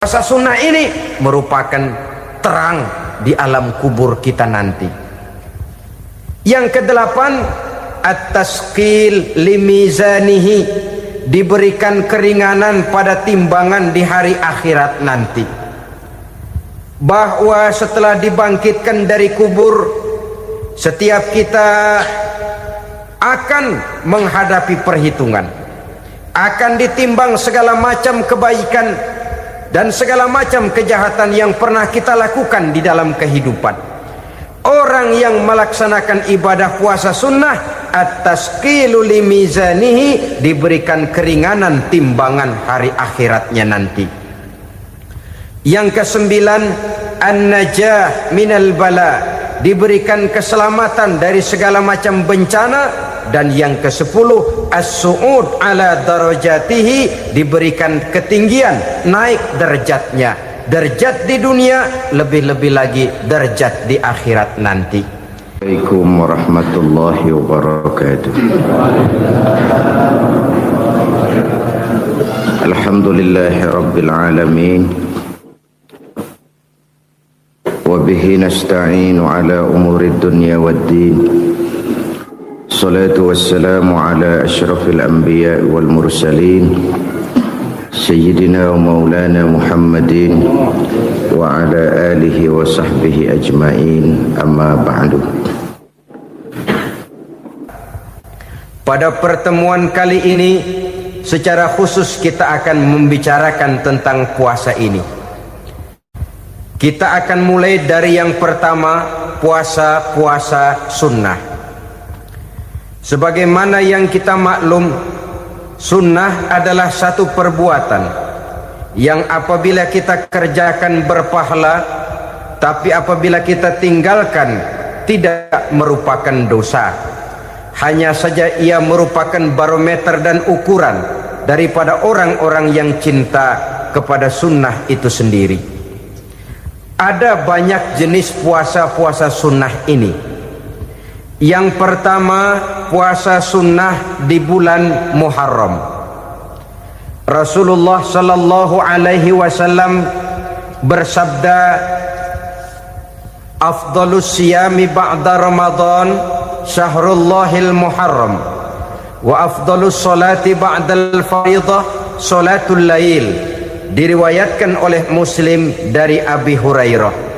Puasa sunnah ini merupakan terang di alam kubur kita nanti. Yang kedelapan, at-tasqil limizanihi, diberikan keringanan pada timbangan di hari akhirat nanti. Bahwa setelah dibangkitkan dari kubur, setiap kita akan menghadapi perhitungan, akan ditimbang segala macam kebaikan dan segala macam kejahatan yang pernah kita lakukan di dalam kehidupan. Orang yang melaksanakan ibadah puasa sunnah, at-tasqilu limizanihi, diberikan keringanan timbangan hari akhiratnya nanti. Yang kesembilan, an-najah minal bala, diberikan keselamatan dari segala macam bencana. Dan yang ke-10, as-su'ud ala darajatihi, diberikan ketinggian, naik derajatnya, derajat di dunia, lebih-lebih lagi derajat di akhirat nanti. Assalamualaikum warahmatullahi wabarakatuh. Alhamdulillahi rabbil alamin, wa bihi nasta'inu ala umuri dunya waddin. Salatu wassalamu ala ashrafil anbiya wal mursalin, Sayyidina wa maulana Muhammadin wa ala alihi wa sahbihi ajma'in, amma ba'du. Pada pertemuan kali ini secara khusus kita akan membicarakan tentang puasa ini. Kita akan mulai dari yang pertama, puasa sunnah. Sebagaimana yang kita maklum, sunnah adalah satu perbuatan yang apabila kita kerjakan berpahala, tapi apabila kita tinggalkan tidak merupakan dosa. Hanya saja ia merupakan barometer dan ukuran daripada orang-orang yang cinta kepada sunnah itu sendiri. Ada banyak jenis puasa sunnah ini. Yang pertama, puasa sunnah di bulan Muharram. Rasulullah sallallahu alaihi wasallam bersabda, afdalus siyami ba'da Ramadan syahrullahil Muharram, wa afdalus salati ba'dal faridah salatul lail. Diriwayatkan oleh Muslim dari Abi Hurairah.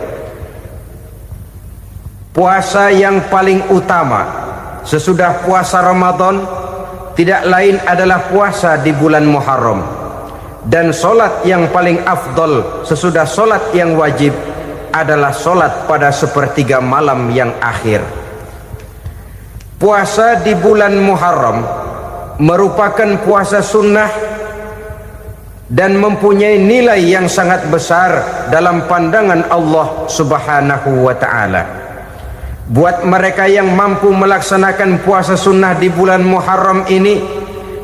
Puasa yang paling utama sesudah puasa Ramadan tidak lain adalah puasa di bulan Muharram. Dan solat yang paling afdol sesudah solat yang wajib adalah solat pada sepertiga malam yang akhir. Puasa di bulan Muharram merupakan puasa sunnah dan mempunyai nilai yang sangat besar dalam pandangan Allah Subhanahu wa ta'ala. Buat mereka yang mampu melaksanakan puasa sunnah di bulan Muharram ini,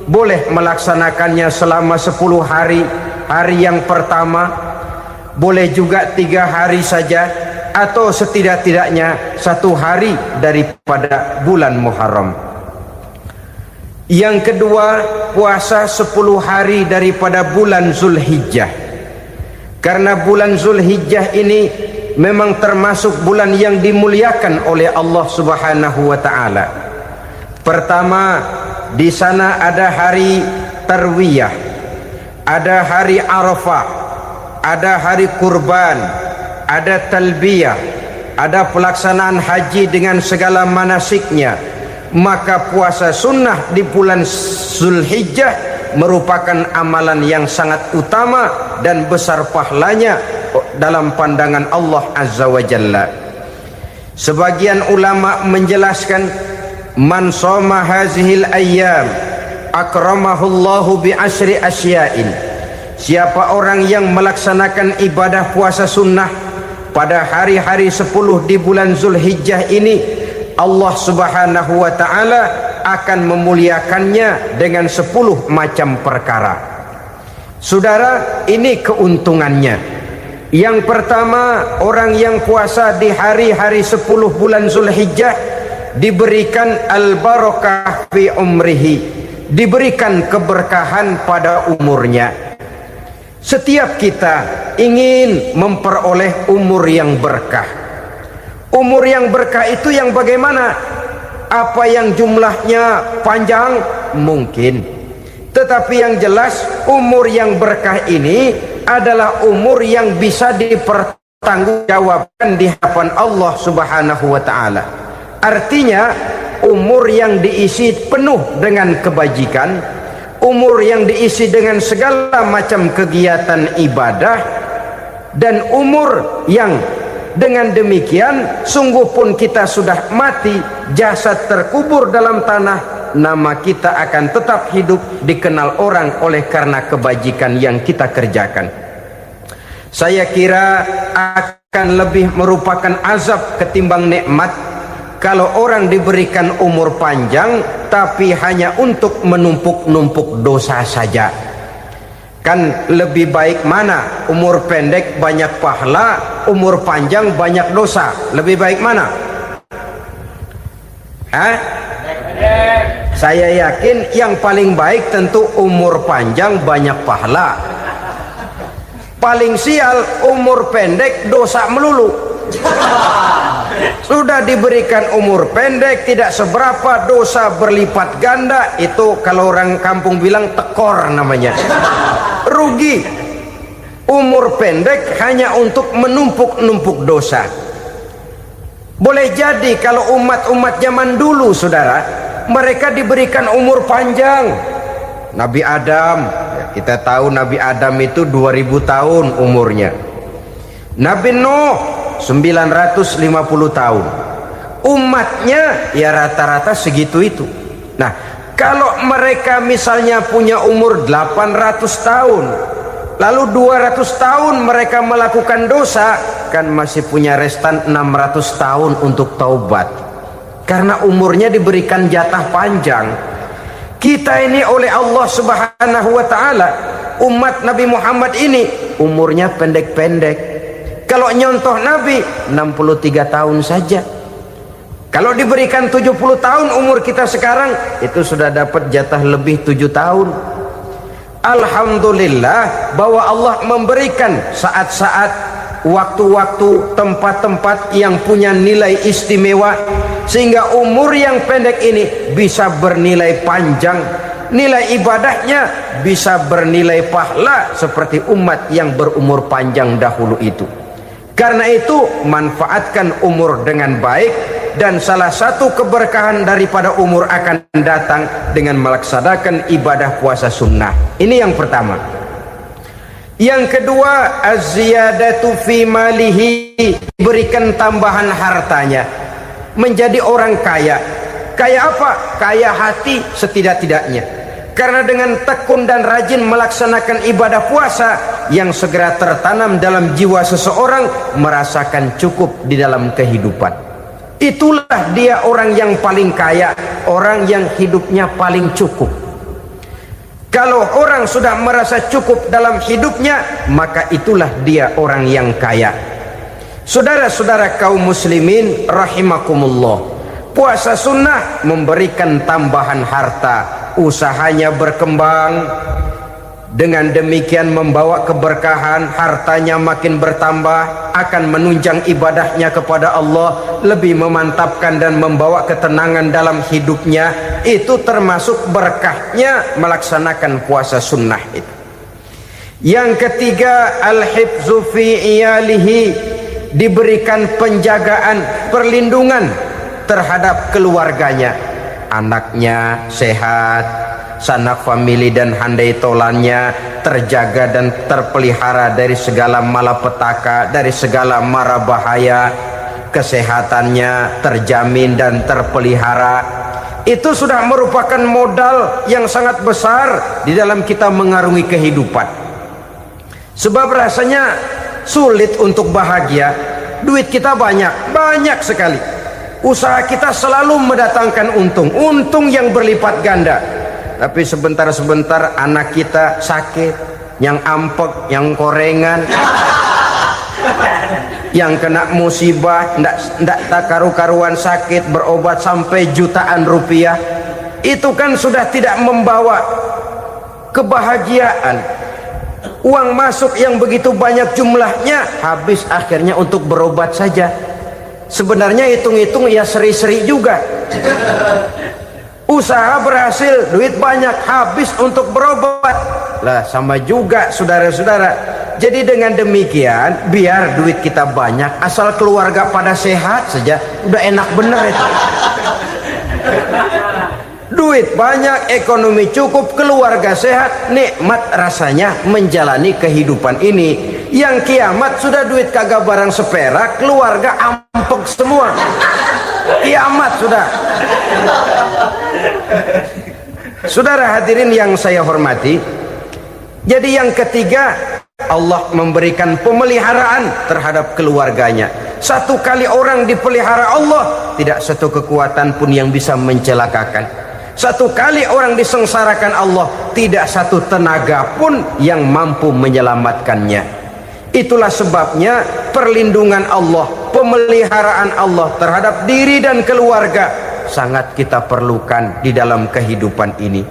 boleh melaksanakannya selama 10 hari. Hari yang pertama, boleh juga 3 hari saja, atau setidak-tidaknya 1 hari daripada bulan Muharram. Yang kedua, puasa 10 hari daripada bulan Zulhijjah. Karena bulan Zulhijjah ini memang termasuk bulan yang dimuliakan oleh Allah Subhanahu wa ta'ala. Pertama, di sana ada hari Tarwiyah, ada hari Arafah, ada hari kurban, ada talbiyah, ada pelaksanaan haji dengan segala manasiknya. Maka puasa sunnah di bulan Zulhijjah merupakan amalan yang sangat utama dan besar pahalanya dalam pandangan Allah Azza wa Jalla. Sebagian ulama menjelaskan, man shoma hazihil ayyam akramahullahu bi asyri asya'in. Siapa orang yang melaksanakan ibadah puasa sunnah pada hari-hari 10 di bulan Zulhijjah ini, Allah Subhanahu wa ta'ala akan memuliakannya dengan 10 macam perkara. Saudara, ini keuntungannya. Yang pertama, orang yang puasa di hari-hari 10 bulan Zulhijjah diberikan al-barakah fi umrihi, diberikan keberkahan pada umurnya. Setiap kita ingin memperoleh umur yang berkah. Umur yang berkah itu yang bagaimana? Apa yang jumlahnya panjang? Mungkin. Tetapi yang jelas umur yang berkah ini adalah umur yang bisa dipertanggungjawabkan di hadapan Allah Subhanahu wa taala. Artinya umur yang diisi penuh dengan kebajikan, umur yang diisi dengan segala macam kegiatan ibadah, dan umur yang dengan demikian sungguh pun kita sudah mati, jasad terkubur dalam tanah, nama kita akan tetap hidup, dikenal orang oleh karena kebajikan yang kita kerjakan. Saya kira akan lebih merupakan azab ketimbang nikmat kalau orang diberikan umur panjang tapi hanya untuk menumpuk-numpuk dosa saja. Kan lebih baik mana? Umur pendek banyak pahala, umur panjang banyak dosa. Lebih baik mana? Saya yakin yang paling baik tentu umur panjang banyak pahala. Paling sial umur pendek dosa melulu. Sudah diberikan umur pendek tidak seberapa, dosa berlipat ganda. Itu kalau orang kampung bilang tekor namanya. Rugi. Umur pendek hanya untuk menumpuk-numpuk dosa. Boleh jadi kalau umat-umat zaman dulu, saudara, mereka diberikan umur panjang. Nabi Adam, kita tahu Nabi Adam itu 2000 tahun umurnya. Nabi Nuh 950 tahun. Umatnya ya rata-rata segitu itu. Nah, kalau mereka misalnya punya umur 800 tahun, lalu 200 tahun mereka melakukan dosa, kan masih punya restan 600 tahun untuk taubat. Karena umurnya diberikan jatah panjang. Kita ini oleh Allah Subhanahu wa taala, umat Nabi Muhammad ini umurnya pendek-pendek. Kalau nyontoh Nabi 63 tahun saja. Kalau diberikan 70 tahun umur kita sekarang, itu sudah dapat jatah lebih 7 tahun. Alhamdulillah bahwa Allah memberikan saat-saat, waktu-waktu, tempat-tempat yang punya nilai istimewa, sehingga umur yang pendek ini bisa bernilai panjang, nilai ibadahnya bisa bernilai pahala seperti umat yang berumur panjang dahulu itu. Karena itu manfaatkan umur dengan baik, dan salah satu keberkahan daripada umur akan datang dengan melaksanakan ibadah puasa sunnah. Ini yang pertama. Yang kedua, az-ziyadatu fi malihi, diberikan tambahan hartanya, menjadi orang kaya. Kaya apa? Kaya hati setidak-tidaknya. Karena dengan tekun dan rajin melaksanakan ibadah puasa, yang segera tertanam dalam jiwa seseorang merasakan cukup di dalam kehidupan. Itulah dia orang yang paling kaya, orang yang hidupnya paling cukup. Kalau orang sudah merasa cukup dalam hidupnya, maka itulah dia orang yang kaya. Saudara-saudara kaum muslimin rahimakumullah, puasa sunnah memberikan tambahan harta, usahanya berkembang, dengan demikian membawa keberkahan, hartanya makin bertambah, akan menunjang ibadahnya kepada Allah, lebih memantapkan dan membawa ketenangan dalam hidupnya. Itu termasuk berkahnya melaksanakan puasa sunnah itu. Yang ketiga, al-hifzu fi iyalihi, diberikan penjagaan, perlindungan terhadap keluarganya, anaknya sehat, sanak famili dan handai tolannya terjaga dan terpelihara dari segala malapetaka, dari segala mara bahaya, kesehatannya terjamin dan terpelihara. Itu sudah merupakan modal yang sangat besar di dalam kita mengarungi kehidupan. Sebab rasanya sulit untuk bahagia, duit kita banyak sekali, usaha kita selalu mendatangkan untung yang berlipat ganda. Tapi sebentar-sebentar anak kita sakit, yang ampek, yang korengan, yang kena musibah, ndak tak karu-karuan sakit, berobat sampai jutaan rupiah. Itu kan sudah tidak membawa kebahagiaan. Uang masuk yang begitu banyak jumlahnya habis akhirnya untuk berobat saja. Sebenarnya hitung-hitung ya seri-seri juga. Usaha berhasil, duit banyak, habis untuk berobat. Lah sama juga saudara-saudara. Jadi dengan demikian biar duit kita banyak, asal keluarga pada sehat saja, udah enak bener itu. Duit banyak, ekonomi cukup, keluarga sehat, nikmat rasanya menjalani kehidupan ini. Yang kiamat sudah duit kagak barang seperak, keluarga ampek semua. Kiamat sudah. Saudara hadirin yang saya hormati, jadi yang ketiga, Allah memberikan pemeliharaan terhadap keluarganya. Satu kali orang dipelihara Allah, tidak satu kekuatan pun yang bisa mencelakakan. Satu kali orang disengsarakan Allah, tidak satu tenaga pun yang mampu menyelamatkannya. Itulah sebabnya perlindungan Allah, pemeliharaan Allah terhadap diri dan keluarga sangat kita perlukan di dalam kehidupan ini.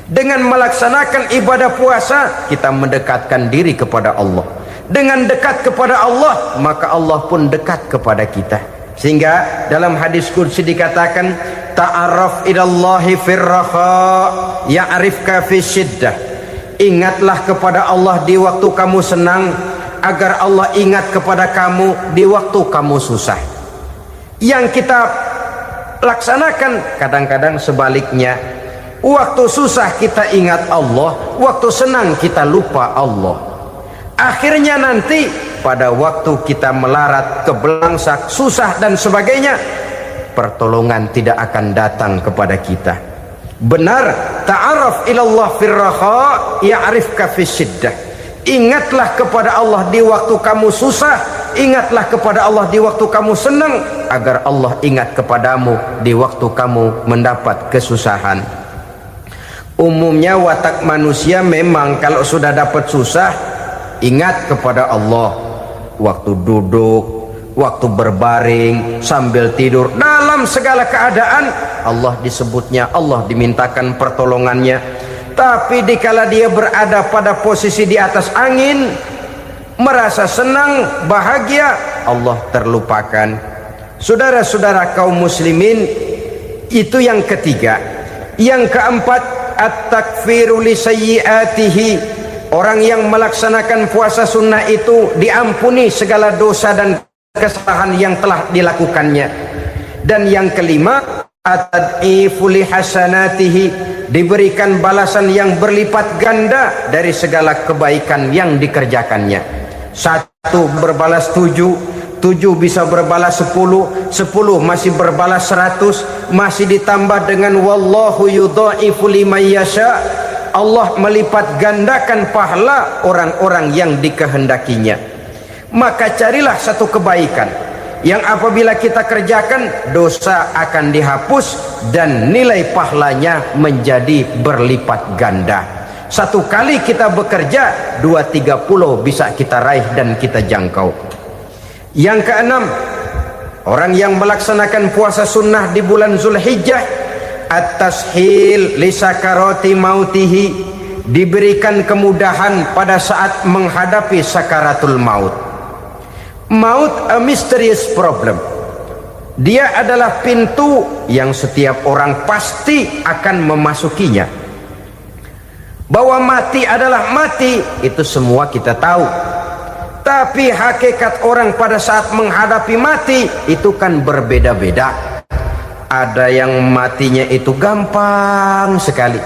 Dengan melaksanakan ibadah puasa, kita mendekatkan diri kepada Allah. Dengan dekat kepada Allah, maka Allah pun dekat kepada kita. Sehingga dalam hadis qudsi dikatakan, ta'arraf ilallahi firraha ya'rifka fi syiddah. Ingatlah kepada Allah di waktu kamu senang, agar Allah ingat kepada kamu di waktu kamu susah. Yang kita laksanakan kadang-kadang sebaliknya. Waktu susah kita ingat Allah, waktu senang kita lupa Allah. Akhirnya nanti pada waktu kita melarat, kebelangsak, susah dan sebagainya, pertolongan tidak akan datang kepada kita. Benar, ta'arraf ilallah firraha ya'rifka fi syiddah. Ingatlah kepada Allah di waktu kamu susah, ingatlah kepada Allah di waktu kamu senang, agar Allah ingat kepadamu di waktu kamu mendapat kesusahan. Umumnya watak manusia memang kalau sudah dapat susah, ingat kepada Allah. Waktu duduk, waktu berbaring, sambil tidur, dalam segala keadaan Allah disebutnya, Allah dimintakan pertolongannya. Tapi dikala dia berada pada posisi di atas angin, merasa senang, bahagia, Allah terlupakan. Saudara-saudara kaum muslimin, itu yang ketiga. Yang keempat, at-takfiru li sayyiatihi. Orang yang melaksanakan puasa sunnah itu diampuni segala dosa dan kesalahan yang telah dilakukannya. Dan yang kelima, at-tad'ifu li hasanatihi, diberikan balasan yang berlipat ganda dari segala kebaikan yang dikerjakannya. Satu berbalas 7, 7 bisa berbalas 10, 10 masih berbalas 100, masih ditambah dengan wallahu yudha'ifu liman yasha. Allah melipat gandakan pahala orang-orang yang dikehendakinya. Maka carilah satu kebaikan yang apabila kita kerjakan, dosa akan dihapus dan nilai pahalanya menjadi berlipat ganda. Satu kali kita bekerja, 2-3 pulau bisa kita raih dan kita jangkau. Yang keenam, orang yang melaksanakan puasa sunnah di bulan Zulhijjah, at-tashil li sakarati mautihi, diberikan kemudahan pada saat menghadapi sakaratul maut. Maut a mysterious problem. Dia adalah pintu yang setiap orang pasti akan memasukinya. Bahwa mati adalah mati, itu semua kita tahu. Tapi hakikat orang pada saat menghadapi mati itu kan berbeda-beda. Ada yang matinya itu gampang sekali,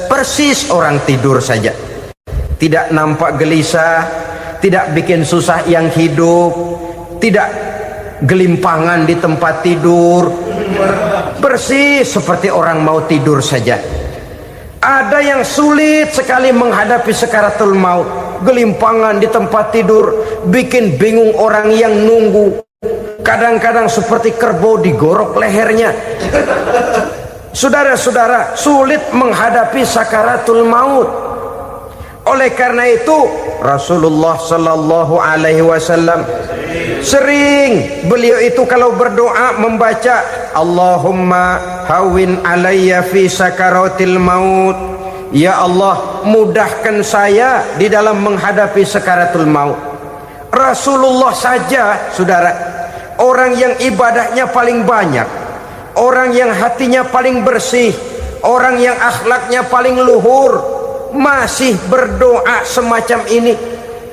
persis orang tidur saja, tidak nampak gelisah, tidak bikin susah yang hidup, tidak gelimpangan di tempat tidur, persis seperti orang mau tidur saja. Ada yang sulit sekali menghadapi sakaratul maut, gelimpangan di tempat tidur, bikin bingung orang yang nunggu. Kadang-kadang seperti kerbau digorok lehernya. Saudara-saudara, sulit menghadapi sakaratul maut. Oleh karena itu Rasulullah sallallahu alaihi wasallam sering beliau itu kalau berdoa membaca Allahumma hawin alayya fi sakaratil maut, ya Allah, mudahkan saya di dalam menghadapi sakaratul maut. Rasulullah saja, saudara, orang yang ibadahnya paling banyak, orang yang hatinya paling bersih, orang yang akhlaknya paling luhur, masih berdoa semacam ini.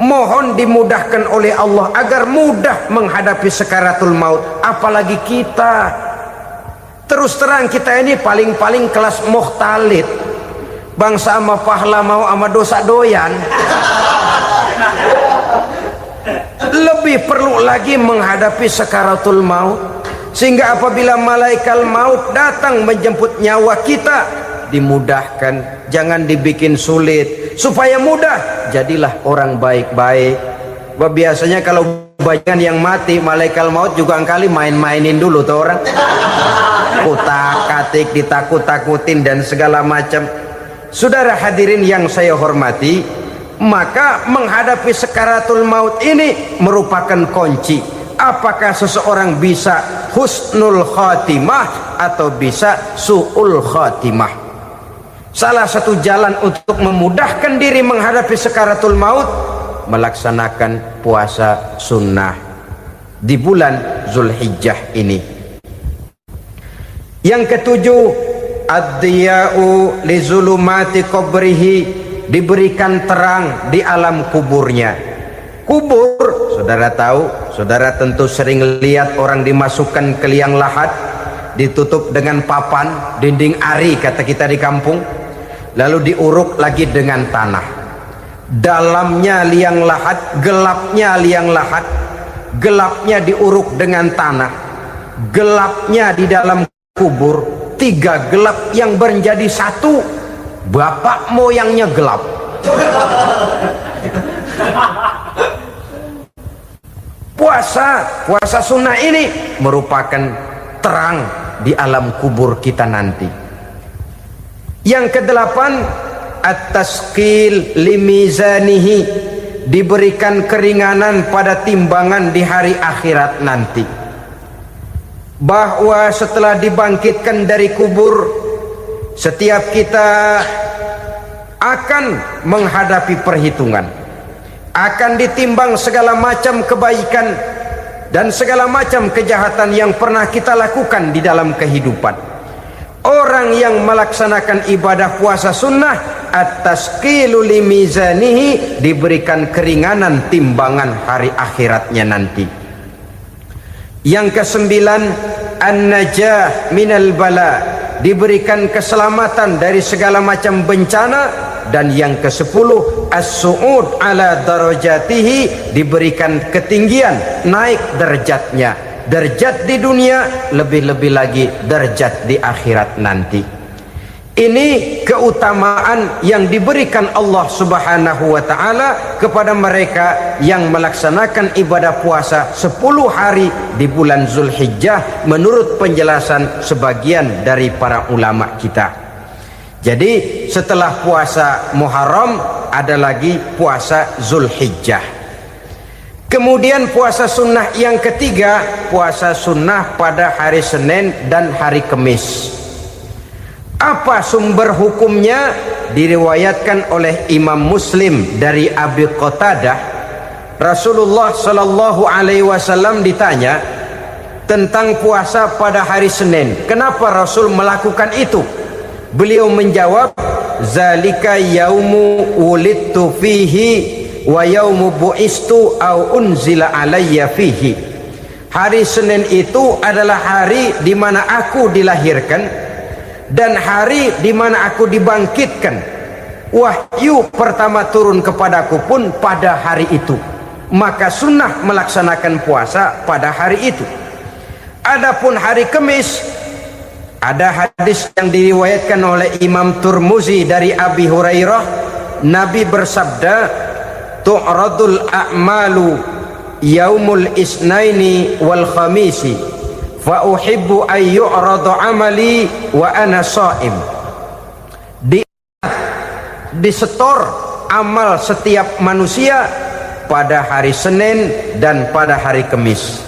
Mohon dimudahkan oleh Allah agar mudah menghadapi sakaratul maut. Apalagi kita, terus terang kita ini paling-paling kelas muhtalid, bangsa ama pahala mau ama dosa doyan. Lebih perlu lagi menghadapi sakaratul maut, sehingga apabila malaikat maut datang menjemput nyawa kita, dimudahkan, jangan dibikin sulit, supaya mudah. Jadilah orang baik-baik. Biasanya kalau banyak yang mati, malaikat maut juga kali main-mainin dulu tuh orang, kutak-katik, ditakut-takutin dan segala macam. Saudara hadirin yang saya hormati, maka menghadapi sakaratul maut ini merupakan kunci. Apakah seseorang bisa husnul khatimah atau bisa su'ul khatimah? Salah satu jalan untuk memudahkan diri menghadapi sakaratul maut, melaksanakan puasa sunnah di bulan Zulhijjah ini. Yang ketujuh, ad-diya'u li zulumati qabrihi, diberikan terang di alam kuburnya. Kubur, saudara tahu, saudara tentu sering lihat orang dimasukkan ke liang lahat, ditutup dengan papan, dinding ari kata kita di kampung, lalu diuruk lagi dengan tanah. Dalamnya liang lahat, gelapnya liang lahat, gelapnya diuruk dengan tanah, gelapnya di dalam kubur, tiga gelap yang menjadi satu. Bapak moyangnya gelap. Puasa sunnah ini merupakan terang di alam kubur kita nanti. Yang kedelapan, at-tasqil limizanihi, diberikan keringanan pada timbangan di hari akhirat nanti. Bahwa setelah dibangkitkan dari kubur, setiap kita akan menghadapi perhitungan, akan ditimbang segala macam kebaikan dan segala macam kejahatan yang pernah kita lakukan di dalam kehidupan. Orang yang melaksanakan ibadah puasa sunnah, at-tasqilu limizanihi, diberikan keringanan timbangan hari akhiratnya nanti. Yang kesembilan, an-najah minal bala, diberikan keselamatan dari segala macam bencana. Dan yang ke-10, as-su'ud ala darajatihi, diberikan ketinggian, naik derajatnya, derajat di dunia, lebih-lebih lagi derajat di akhirat nanti. Ini keutamaan yang diberikan Allah Subhanahu wa ta'ala kepada mereka yang melaksanakan ibadah puasa 10 hari di bulan Zulhijjah, menurut penjelasan sebagian dari para ulama kita. Jadi setelah puasa Muharram ada lagi puasa Zulhijjah. Kemudian puasa sunnah yang ketiga, puasa sunnah pada hari Senin dan hari Kamis. Apa sumber hukumnya? Diriwayatkan oleh Imam Muslim dari Abi Qatadah, Rasulullah sallallahu alaihi wasallam ditanya tentang puasa pada hari Senin. Kenapa Rasul melakukan itu? Beliau menjawab, zalika yaumu wulidtu fihi wa yaumu bu'istu au unzila alayya fihi. Hari Senin itu adalah hari di mana aku dilahirkan dan hari di mana aku dibangkitkan. Wahyu pertama turun kepadaku pun pada hari itu. Maka sunnah melaksanakan puasa pada hari itu. Adapun hari Kamis, ada hadis yang diriwayatkan oleh Imam Turmuzi dari Abi Hurairah, Nabi bersabda, tu'radul a'malu yaumul isnaini wal khamisi fa uhibbu ay yu'rada amali wa ana sha'im. Disetor amal setiap manusia pada hari Senin dan pada hari Kamis.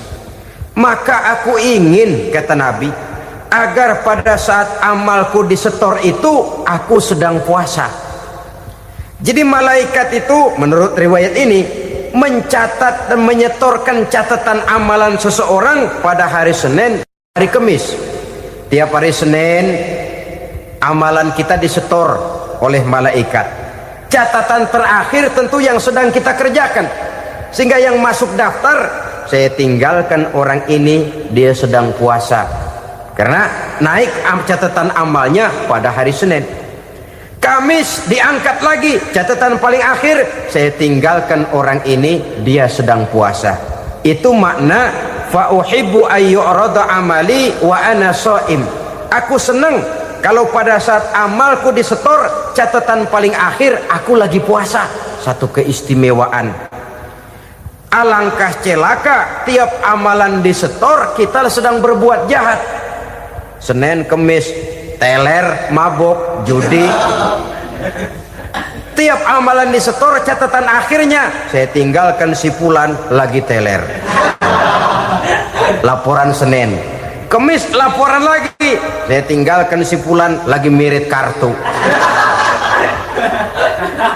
Maka aku ingin, kata Nabi, agar pada saat amalku disetor itu aku sedang puasa. Jadi malaikat itu menurut riwayat ini mencatat dan menyetorkan catatan amalan seseorang pada hari Senin, hari Kamis. Tiap hari Senin amalan kita disetor oleh malaikat. Catatan terakhir tentu yang sedang kita kerjakan, sehingga yang masuk daftar, saya tinggalkan orang ini, dia sedang puasa, karena naik catatan amalnya pada hari Senin. Kamis diangkat lagi, catatan paling akhir, saya tinggalkan orang ini, dia sedang puasa. Itu makna fa uhibbu ayyurada amali wa ana shaim. Aku senang kalau pada saat amalku disetor, catatan paling akhir aku lagi puasa. Satu keistimewaan. Alangkah celaka tiap amalan disetor kita sedang berbuat jahat. Senin, Kemis, teler, mabok, judi. Tiap amalan disetor, catatan akhirnya saya tinggalkan si fulan lagi teler. Laporan Senin. Kemis laporan lagi, saya tinggalkan si fulan lagi mirit kartu.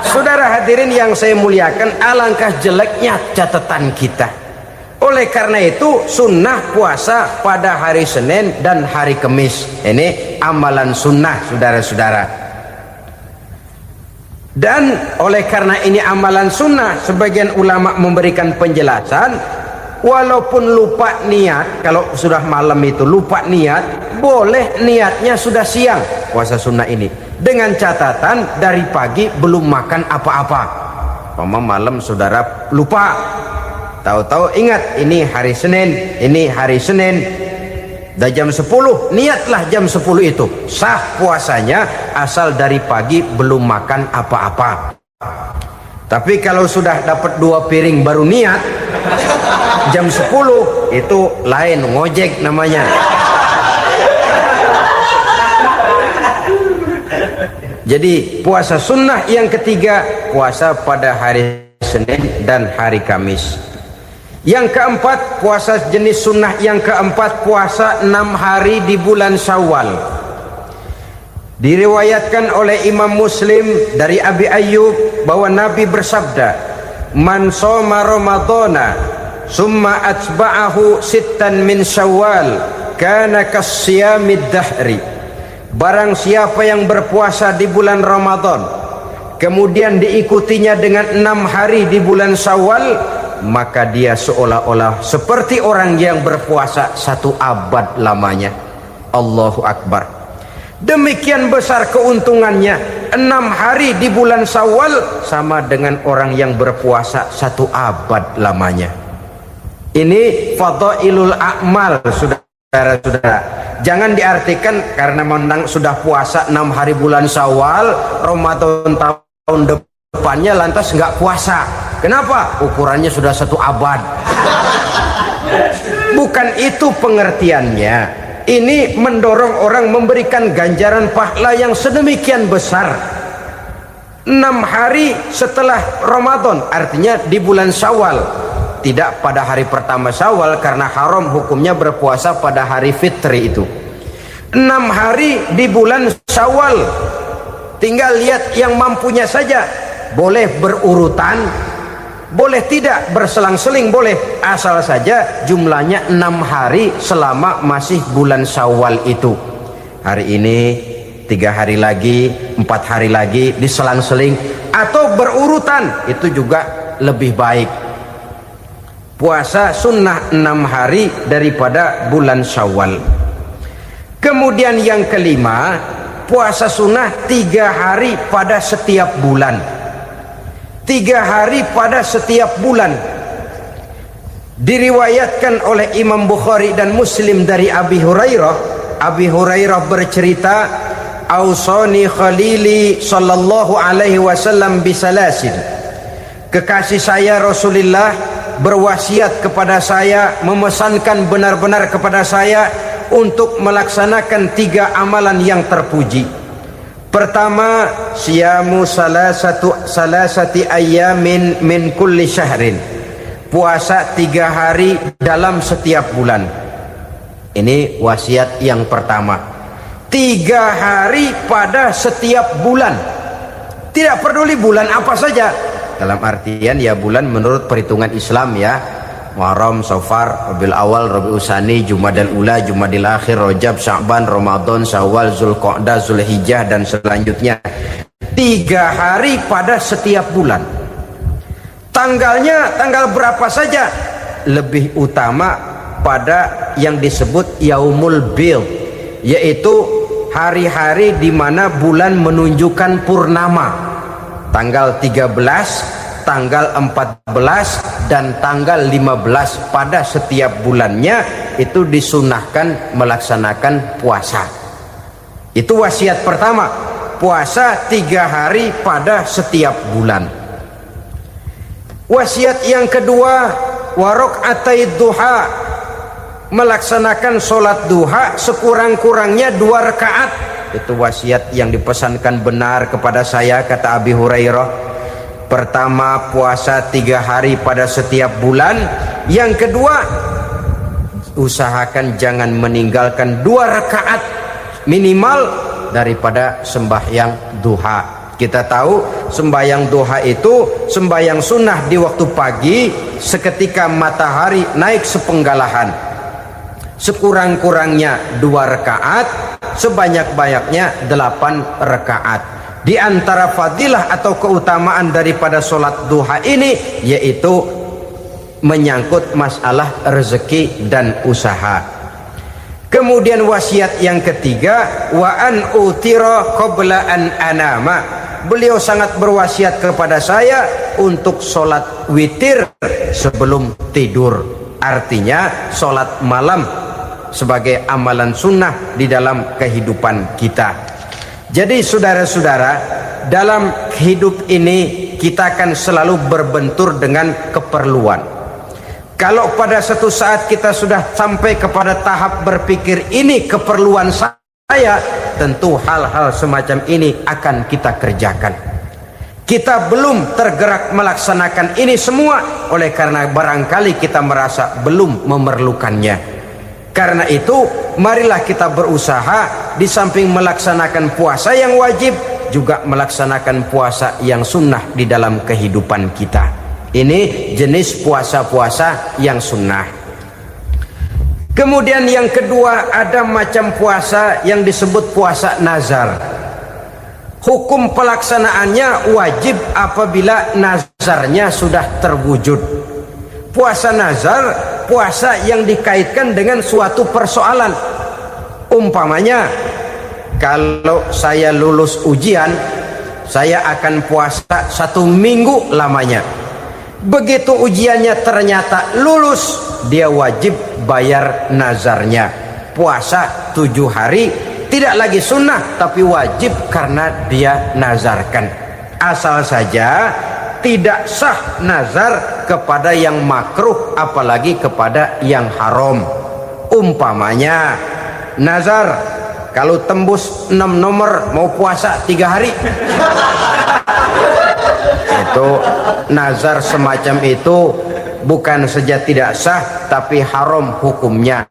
Saudara hadirin yang saya muliakan, alangkah jeleknya catatan kita. Oleh karena itu sunnah puasa pada hari Senin dan hari Kamis. Ini amalan sunnah, saudara-saudara. Dan oleh karena ini amalan sunnah, sebagian ulama memberikan penjelasan, walaupun lupa niat, kalau sudah malam itu lupa niat, boleh niatnya sudah siang puasa sunnah ini, dengan catatan dari pagi belum makan apa-apa. Malam saudara lupa, tahu-tahu ingat ini hari Senin, dah jam 10, niatlah jam 10 itu, sah puasanya asal dari pagi belum makan apa-apa. Tapi kalau sudah dapat 2 piring baru niat jam 10, itu lain, ngojek namanya. Jadi puasa sunnah yang ketiga, puasa pada hari Senin dan hari Kamis. Yang keempat, puasa jenis sunnah yang keempat, puasa 6 hari di bulan Syawal. Diriwayatkan oleh Imam Muslim dari Abi Ayyub bahwa Nabi bersabda, "Man shoma Ramadhana summa atba'ahu sittan min Syawal kana kasyamid dahri." Barang siapa yang berpuasa di bulan Ramadan kemudian diikutinya dengan 6 hari di bulan Syawal, maka dia seolah-olah seperti orang yang berpuasa 1 abad lamanya. Allahu Akbar. Demikian besar keuntungannya. 6 hari di bulan Syawal sama dengan orang yang berpuasa 1 abad lamanya. Ini fadailul a'mal, saudara-saudara. Jangan diartikan karena menang sudah puasa 6 hari bulan Syawal, Ramadan tahun depannya lantas nggak puasa. Kenapa? Ukurannya sudah 1 abad. Bukan itu pengertiannya. Ini mendorong orang memberikan ganjaran pahala yang sedemikian besar. 6 hari setelah Ramadan, artinya di bulan Syawal. Tidak pada hari pertama Syawal, karena haram hukumnya berpuasa pada hari fitri itu. 6 hari di bulan Syawal. Tinggal lihat yang mampunya saja. Boleh berurutan, boleh tidak berselang-seling, boleh, asal saja jumlahnya 6 hari selama masih bulan Syawal itu. Hari ini 3 hari lagi, 4 hari lagi, diselang-seling atau berurutan, itu juga lebih baik. Puasa sunnah 6 hari daripada bulan Syawal. Kemudian yang kelima, puasa sunnah 3 hari pada setiap bulan. 3 hari pada setiap bulan. Diriwayatkan oleh Imam Bukhari dan Muslim dari Abi Hurairah. Abi Hurairah bercerita, "Ausani khalili sallallahu alaihi wasallam bisalasin." Kekasih saya Rasulullah berwasiat kepada saya, memesankan benar-benar kepada saya untuk melaksanakan 3 amalan yang terpuji. Pertama, siyamu salasati ayyamin min kulli syahrin. Puasa 3 hari dalam setiap bulan. Ini wasiat yang pertama. 3 hari pada setiap bulan. Tidak peduli bulan apa saja. Dalam artian ya bulan menurut perhitungan Islam ya. Muharram, Safar, Rabiul Awal, Rabiul Tsani, Jumadal Ula, Jumadil Akhir, Rajab, Sya'ban, Ramadan, Syawal, Zulqa'dah, Zulhijjah dan selanjutnya. 3 hari pada setiap bulan. Tanggalnya tanggal berapa saja. Lebih utama pada yang disebut Yaumul Bil, yaitu hari-hari di mana bulan menunjukkan purnama. Tanggal 13, tanggal 14 dan tanggal 15 pada setiap bulannya itu disunahkan melaksanakan puasa. Itu wasiat pertama, puasa 3 hari pada setiap bulan. Wasiat yang kedua, warok'atai duha, melaksanakan sholat duha sekurang-kurangnya 2 rakaat. Itu wasiat yang dipesankan benar kepada saya, kata Abi Hurairah. Pertama, puasa 3 hari pada setiap bulan. Yang kedua, usahakan jangan meninggalkan 2 rakaat minimal daripada sembahyang duha. Kita tahu sembahyang duha itu sembahyang sunnah di waktu pagi seketika matahari naik sepenggalahan. Sekurang-kurangnya 2 rakaat, sebanyak-banyaknya 8 rakaat. Di antara fadilah atau keutamaan daripada sholat duha ini yaitu menyangkut masalah rezeki dan usaha. Kemudian wasiat yang ketiga, wa an utira qabla an anama. Beliau sangat berwasiat kepada saya untuk sholat witir sebelum tidur. Artinya sholat malam sebagai amalan sunnah di dalam kehidupan kita. Jadi saudara-saudara, dalam hidup ini kita akan selalu berbentur dengan keperluan. Kalau pada satu saat kita sudah sampai kepada tahap berpikir ini keperluan saya, tentu hal-hal semacam ini akan kita kerjakan. Kita belum tergerak melaksanakan ini semua oleh karena barangkali kita merasa belum memerlukannya. Karena itu marilah kita berusaha di samping melaksanakan puasa yang wajib juga melaksanakan puasa yang sunnah di dalam kehidupan kita. Ini jenis puasa-puasa yang sunnah. Kemudian yang kedua, ada macam puasa yang disebut puasa nazar. Hukum pelaksanaannya wajib apabila nazarnya sudah terwujud. Puasa nazar, puasa yang dikaitkan dengan suatu persoalan. Umpamanya, kalau saya lulus ujian, saya akan puasa 1 minggu lamanya. Begitu ujiannya ternyata lulus, dia wajib bayar nazarnya. Puasa 7 hari, tidak lagi sunnah tapi wajib karena dia nazarkan. Asal saja tidak sah nazar kepada yang makruh apalagi kepada yang haram. Umpamanya nazar kalau tembus 6 nomor mau puasa 3 hari. Itu nazar semacam itu bukan saja tidak sah tapi haram hukumnya.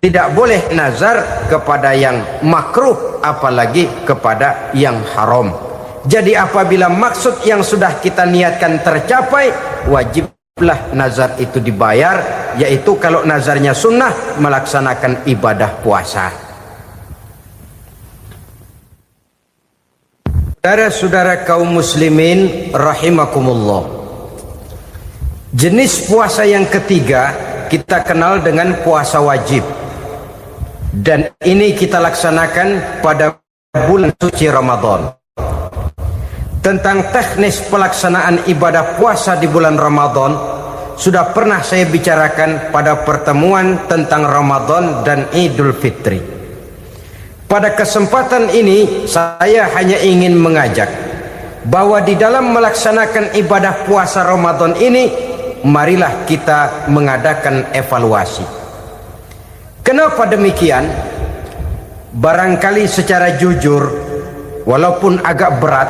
Tidak boleh nazar kepada yang makruh apalagi kepada yang haram. Jadi apabila maksud yang sudah kita niatkan tercapai, wajiblah nazar itu dibayar, yaitu kalau nazarnya sunnah melaksanakan ibadah puasa. Saudara-saudara kaum muslimin rahimakumullah. Jenis puasa yang ketiga kita kenal dengan puasa wajib. Dan ini kita laksanakan pada bulan suci Ramadan. Tentang teknis pelaksanaan ibadah puasa di bulan Ramadan sudah pernah saya bicarakan pada pertemuan tentang Ramadan dan Idul Fitri. Pada kesempatan ini saya hanya ingin mengajak bahwa di dalam melaksanakan ibadah puasa Ramadan ini, marilah kita mengadakan evaluasi. Kenapa demikian? Barangkali secara jujur, walaupun agak berat,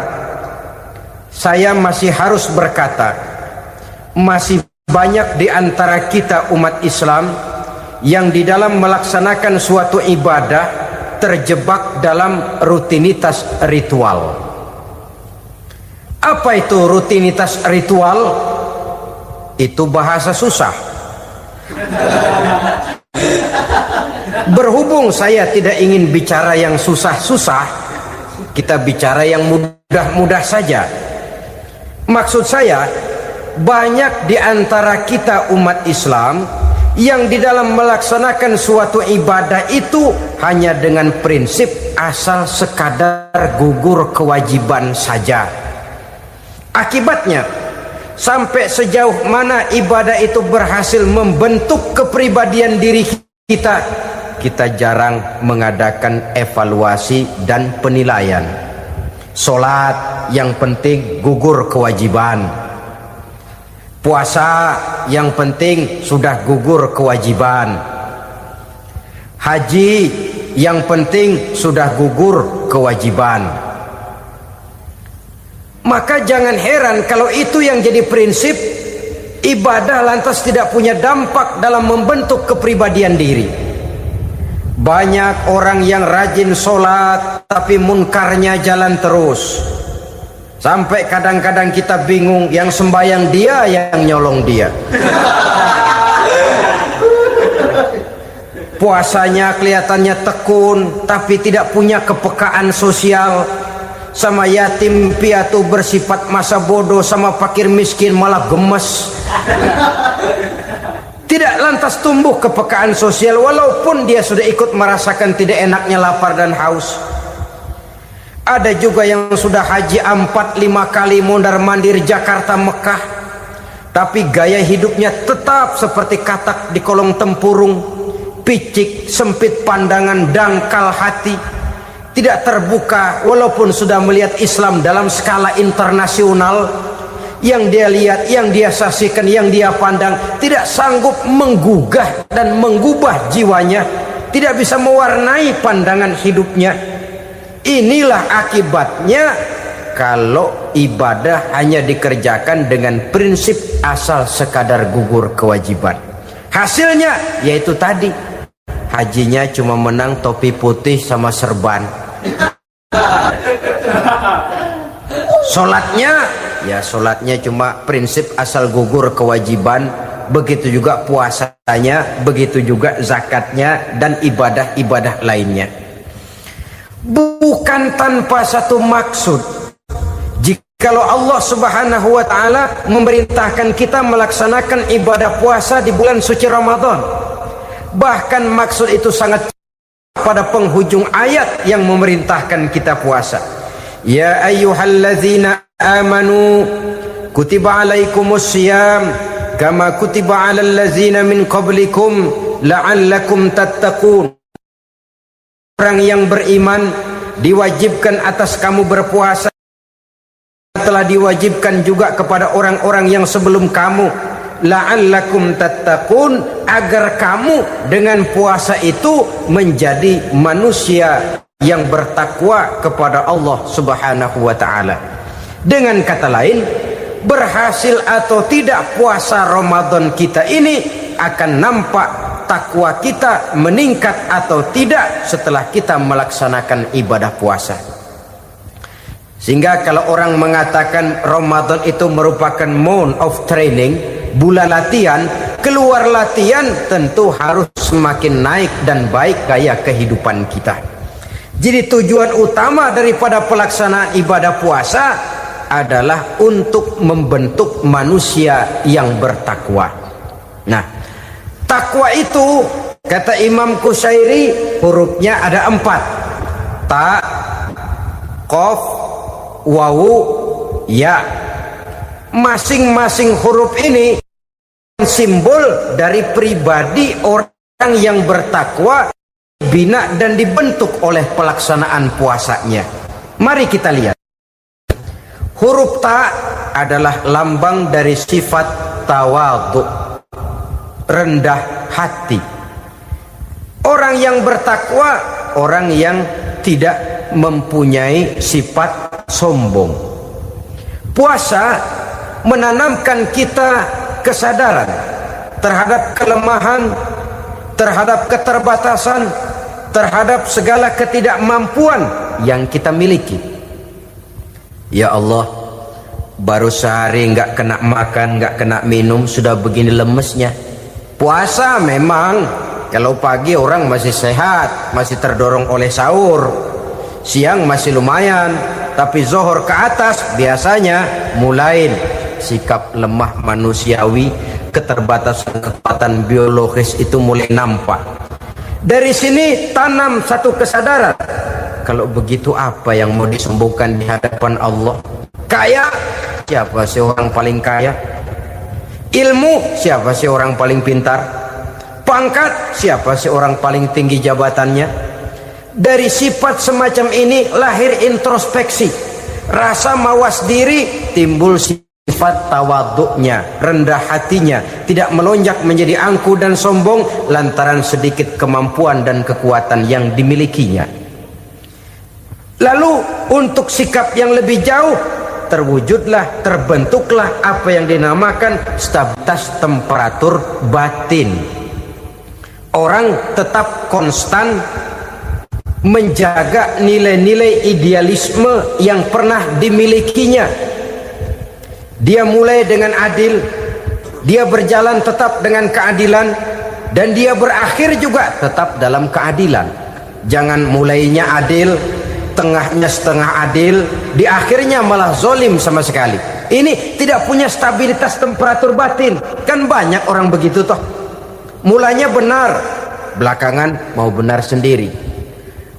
saya masih harus berkata, masih banyak di antara kita umat Islam yang di dalam melaksanakan suatu ibadah terjebak dalam rutinitas ritual. Apa itu rutinitas ritual? Itu bahasa susah. Berhubung saya tidak ingin bicara yang susah-susah, kita bicara yang mudah-mudah saja. Maksud saya, banyak di antara kita umat Islam yang di dalam melaksanakan suatu ibadah itu hanya dengan prinsip asal sekadar gugur kewajiban saja. Akibatnya, sampai sejauh mana ibadah itu berhasil membentuk kepribadian diri kita, kita jarang mengadakan evaluasi dan penilaian. Sholat yang penting gugur kewajiban. Puasa yang penting sudah gugur kewajiban. Haji yang penting sudah gugur kewajiban. Maka jangan heran kalau itu yang jadi prinsip, ibadah lantas tidak punya dampak dalam membentuk kepribadian diri. Banyak orang yang rajin sholat tapi munkarnya jalan terus. Sampai kadang-kadang kita bingung, yang sembahyang dia, yang nyolong dia. Puasanya kelihatannya tekun tapi tidak punya kepekaan sosial. Sama yatim piatu bersifat masa bodoh, sama fakir miskin malah gemes. Tidak lantas tumbuh kepekaan sosial walaupun dia sudah ikut merasakan tidak enaknya lapar dan haus. Ada juga yang sudah haji 4-5 kali mondar-mandir Jakarta Mekah, tapi gaya hidupnya tetap seperti katak di kolong tempurung, picik, sempit pandangan, dangkal hati, tidak terbuka walaupun sudah melihat Islam dalam skala internasional. Yang dia lihat, yang dia saksikan, yang dia pandang tidak sanggup menggugah dan menggubah jiwanya, tidak bisa mewarnai pandangan hidupnya. Inilah akibatnya kalau ibadah hanya dikerjakan dengan prinsip asal sekadar gugur kewajiban. Hasilnya yaitu tadi, hajinya cuma menang topi putih sama serban. Sholatnya cuma prinsip asal gugur kewajiban. Begitu juga puasanya, begitu juga zakatnya dan ibadah-ibadah lainnya. Bukan tanpa satu maksud. Jikalau Allah Subhanahu wa ta'ala memerintahkan kita melaksanakan ibadah puasa di bulan suci Ramadan, bahkan maksud itu sangat pada penghujung ayat yang memerintahkan kita puasa. Ya ayyuhalladzina amanu kutiba alaikumus syiyam kama kutiba alal ladzina min qablikum la'allakum tattaqun. Orang yang beriman diwajibkan atas kamu berpuasa, telah diwajibkan juga kepada orang-orang yang sebelum kamu, la'allakum tattaqun, agar kamu dengan puasa itu menjadi manusia yang bertakwa kepada Allah Subhanahu wa ta'ala. Dengan kata lain, berhasil atau tidak puasa Ramadan kita ini akan nampak takwa kita meningkat atau tidak setelah kita melaksanakan ibadah puasa. Sehingga kalau orang mengatakan Ramadan itu merupakan month of training, bulan latihan, keluar latihan tentu harus semakin naik dan baik gaya kehidupan kita. Jadi tujuan utama daripada pelaksanaan ibadah puasa adalah untuk membentuk manusia yang bertakwa. Nah, takwa itu kata Imam Qushairi hurufnya ada 4. Ta, qaf, wawu, ya. Masing-masing huruf ini simbol dari pribadi orang yang bertakwa, bina dan dibentuk oleh pelaksanaan puasanya. Mari kita lihat. Huruf ta adalah lambang dari sifat tawadhu, rendah hati. Orang yang bertakwa, orang yang tidak mempunyai sifat sombong. Puasa menanamkan kita kesadaran terhadap kelemahan, terhadap keterbatasan, terhadap segala ketidakmampuan yang kita miliki. Ya Allah, baru sehari nggak kena makan, nggak kena minum, sudah begini lemesnya. Puasa memang, kalau pagi orang masih sehat, masih terdorong oleh sahur, siang masih lumayan, tapi zuhur ke atas biasanya mulai sikap lemah manusiawi, keterbatasan kekuatan biologis itu mulai nampak. Dari sini tanam satu kesadaran, kalau begitu apa yang mau disembuhkan di hadapan Allah? Kaya, siapa sih orang paling kaya? Ilmu, siapa sih orang paling pintar? Pangkat, siapa sih orang paling tinggi jabatannya? Dari sifat semacam ini lahir introspeksi, rasa mawas diri, timbul sifat tawaduknya, rendah hatinya, tidak melonjak menjadi angku dan sombong lantaran sedikit kemampuan dan kekuatan yang dimilikinya. Lalu untuk sikap yang lebih jauh, terwujudlah, terbentuklah apa yang dinamakan stabilitas temperatur batin. Orang tetap konstan menjaga nilai-nilai idealisme yang pernah dimilikinya. Dia mulai dengan adil, dia berjalan tetap dengan keadilan, dan dia berakhir juga tetap dalam keadilan. Jangan mulainya adil, tengahnya setengah adil, di akhirnya malah zolim sama sekali. Ini tidak punya stabilitas temperatur batin. Kan banyak orang begitu toh. Mulanya benar, belakangan mau benar sendiri.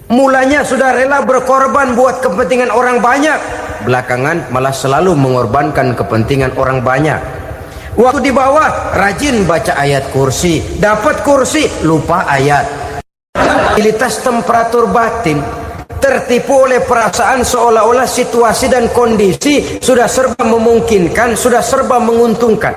Mulanya sudah rela berkorban buat kepentingan orang banyak, belakangan malah selalu mengorbankan kepentingan orang banyak. Waktu di bawah rajin baca ayat kursi, dapat kursi lupa ayat. Stabilitas temperatur batin, tertipu oleh perasaan seolah-olah situasi dan kondisi sudah serba memungkinkan, sudah serba menguntungkan.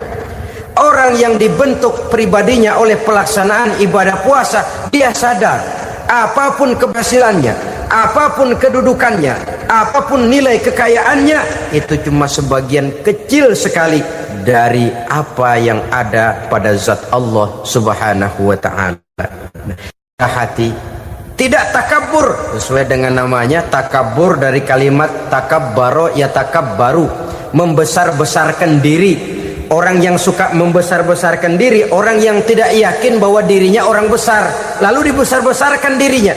Orang yang dibentuk pribadinya oleh pelaksanaan ibadah puasa, dia sadar apapun keberhasilannya, apapun kedudukannya, apapun nilai kekayaannya, itu cuma sebagian kecil sekali dari apa yang ada pada zat Allah Subhanahu wa ta'ala. Hati tidak takabur, sesuai dengan namanya takabur dari kalimat takabbaro ya takabbaru, membesar-besarkan diri. Orang yang suka membesar-besarkan diri, orang yang tidak yakin bahwa dirinya orang besar, lalu dibesar-besarkan dirinya.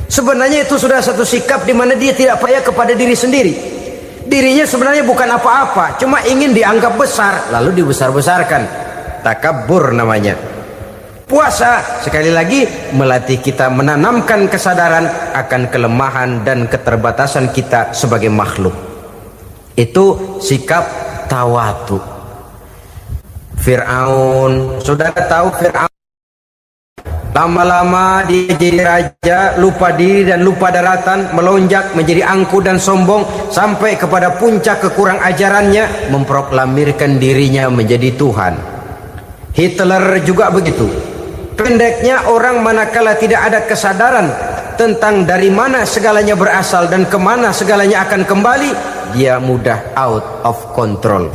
Sebenarnya itu sudah satu sikap di mana dia tidak percaya kepada diri sendiri. Dirinya sebenarnya bukan apa-apa, cuma ingin dianggap besar, lalu dibesar-besarkan. Takabbur namanya. Puasa sekali lagi melatih kita menanamkan kesadaran akan kelemahan dan keterbatasan kita sebagai makhluk. Itu sikap tawadu. Fir'aun, saudara tahu Fir'aun, lama-lama dia jadi raja, lupa diri dan lupa daratan, melonjak menjadi angku dan sombong sampai kepada puncak kekurang ajarannya, memproklamirkan dirinya menjadi Tuhan. Hitler juga begitu. Pendeknya, orang manakala tidak ada kesadaran tentang dari mana segalanya berasal dan kemana segalanya akan kembali, dia mudah out of control.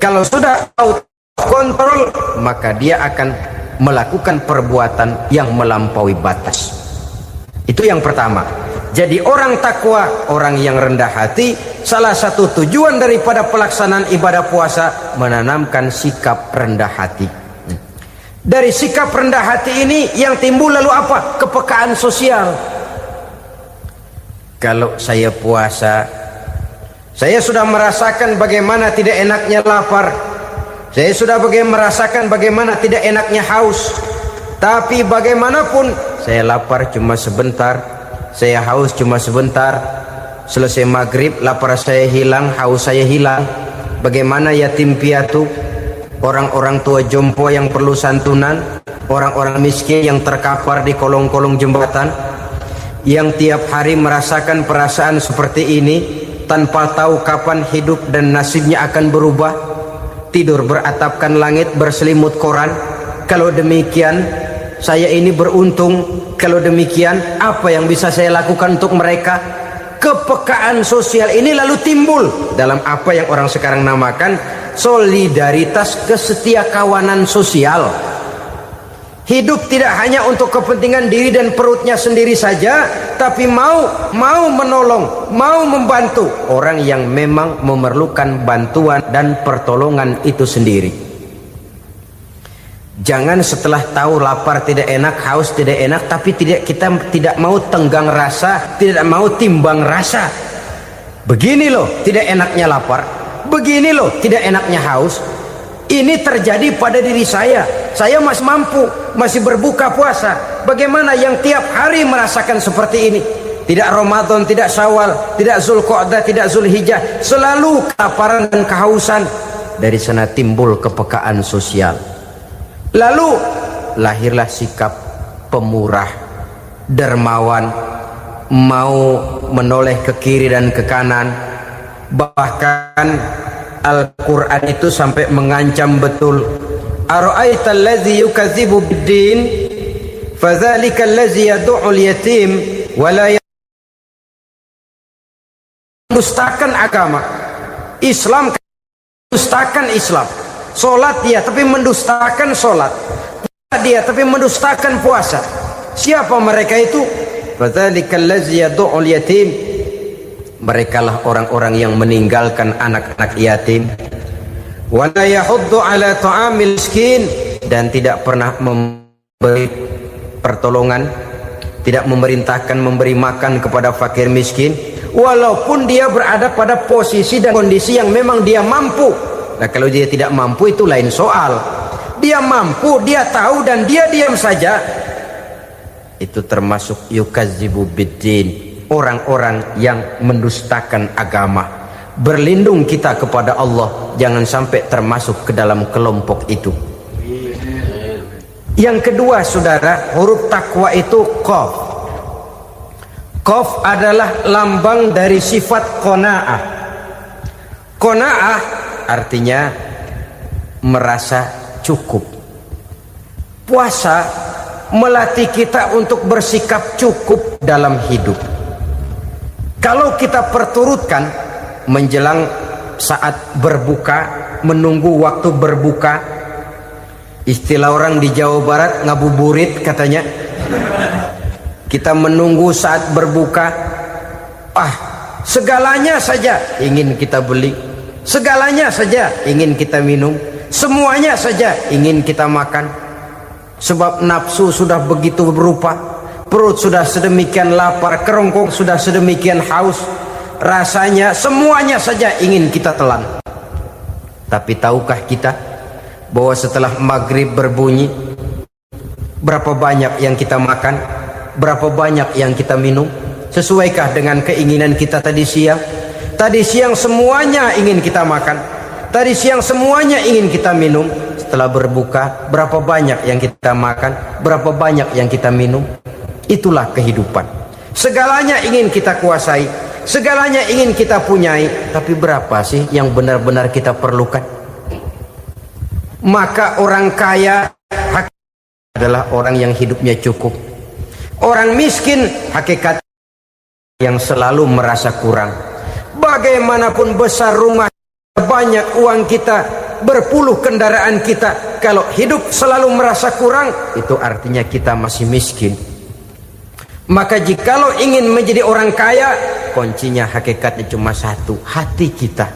Kalau sudah out of control, maka dia akan melakukan perbuatan yang melampaui batas. Itu yang pertama. Jadi orang takwa, orang yang rendah hati, salah satu tujuan daripada pelaksanaan ibadah puasa menanamkan sikap rendah hati. Dari sikap rendah hati ini yang timbul lalu apa? Kepekaan sosial. Kalau saya puasa, saya sudah merasakan bagaimana tidak enaknya lapar. Saya sudah merasakan bagaimana tidak enaknya haus. Tapi bagaimanapun, saya lapar cuma sebentar, saya haus cuma sebentar. Selesai maghrib, lapar saya hilang, haus saya hilang. Bagaimana yatim piatu, orang-orang tua jompo yang perlu santunan, orang-orang miskin yang terkapar di kolong-kolong jembatan, yang tiap hari merasakan perasaan seperti ini tanpa tahu kapan hidup dan nasibnya akan berubah. Tidur beratapkan langit, berselimut koran. Kalau demikian, saya ini beruntung. Kalau demikian, apa yang bisa saya lakukan untuk mereka? Kepekaan sosial ini lalu timbul dalam apa yang orang sekarang namakan solidaritas kesetiakawanan sosial. Hidup tidak hanya untuk kepentingan diri dan perutnya sendiri saja, tapi mau menolong, mau membantu orang yang memang memerlukan bantuan dan pertolongan itu sendiri. Jangan setelah tahu lapar tidak enak, haus tidak enak, tapi kita tidak mau tenggang rasa, tidak mau timbang rasa. Begini loh tidak enaknya lapar, begini loh tidak enaknya haus. Ini terjadi pada diri saya masih mampu, masih berbuka puasa. Bagaimana yang tiap hari merasakan seperti ini? Tidak Ramadan, tidak Syawal, tidak Zulqa'dah, tidak Zulhijjah, selalu kelaparan dan kehausan. Dari sana timbul kepekaan sosial. Lalu lahirlah sikap pemurah, dermawan, mau menoleh ke kiri dan ke kanan. Bahkan Al-Quran itu sampai mengancam betul. Ara'aital ladzi yukadzibu bid-din fadzalika allazi yad'ul yatim wa la mendustakan agama. Islam mendustakan Islam. Salat dia tapi mendustakan salat. Puasa dia tapi mendustakan puasa. Siapa mereka itu? Fadzalika allazi yad'ul yatim. Merekalah orang-orang yang meninggalkan anak-anak yatim. Wala yahuddu ala ta'amil miskin, dan tidak pernah memberi pertolongan, tidak memerintahkan memberi makan kepada fakir miskin, walaupun dia berada pada posisi dan kondisi yang memang dia mampu. Nah, kalau dia tidak mampu itu lain soal. Dia mampu, dia tahu, dan dia diam saja, itu termasuk yukadzibu biddin, orang-orang yang mendustakan agama. Berlindung kita kepada Allah, jangan sampai termasuk ke dalam kelompok itu. Yang kedua saudara, huruf takwa itu qaf. Qaf adalah lambang dari sifat qanaah. Qanaah artinya merasa cukup. Puasa melatih kita untuk bersikap cukup dalam hidup. Kalau kita perturutkan menjelang saat berbuka, menunggu waktu berbuka, istilah orang di Jawa Barat ngabuburit katanya, kita menunggu saat berbuka, segalanya saja ingin kita beli, segalanya saja ingin kita minum, semuanya saja ingin kita makan, sebab nafsu sudah begitu berupa. Perut sudah sedemikian lapar, kerongkong sudah sedemikian haus, rasanya semuanya saja ingin kita telan. Tapi tahukah kita bahwa setelah maghrib berbunyi, berapa banyak yang kita makan, berapa banyak yang kita minum? Sesuaikah dengan keinginan kita tadi siang? Tadi siang semuanya ingin kita makan, tadi siang semuanya ingin kita minum. Setelah berbuka, berapa banyak yang kita makan, berapa banyak yang kita minum? Itulah kehidupan. Segalanya ingin kita kuasai, segalanya ingin kita punyai, tapi berapa sih yang benar-benar kita perlukan? Maka orang kaya adalah orang yang hidupnya cukup. Orang miskin hakikat yang selalu merasa kurang. Bagaimanapun besar rumah, banyak uang kita, berpuluh kendaraan kita, kalau hidup selalu merasa kurang, itu artinya kita masih miskin. Maka jikalau ingin menjadi orang kaya, kuncinya hakikatnya cuma satu, hati kita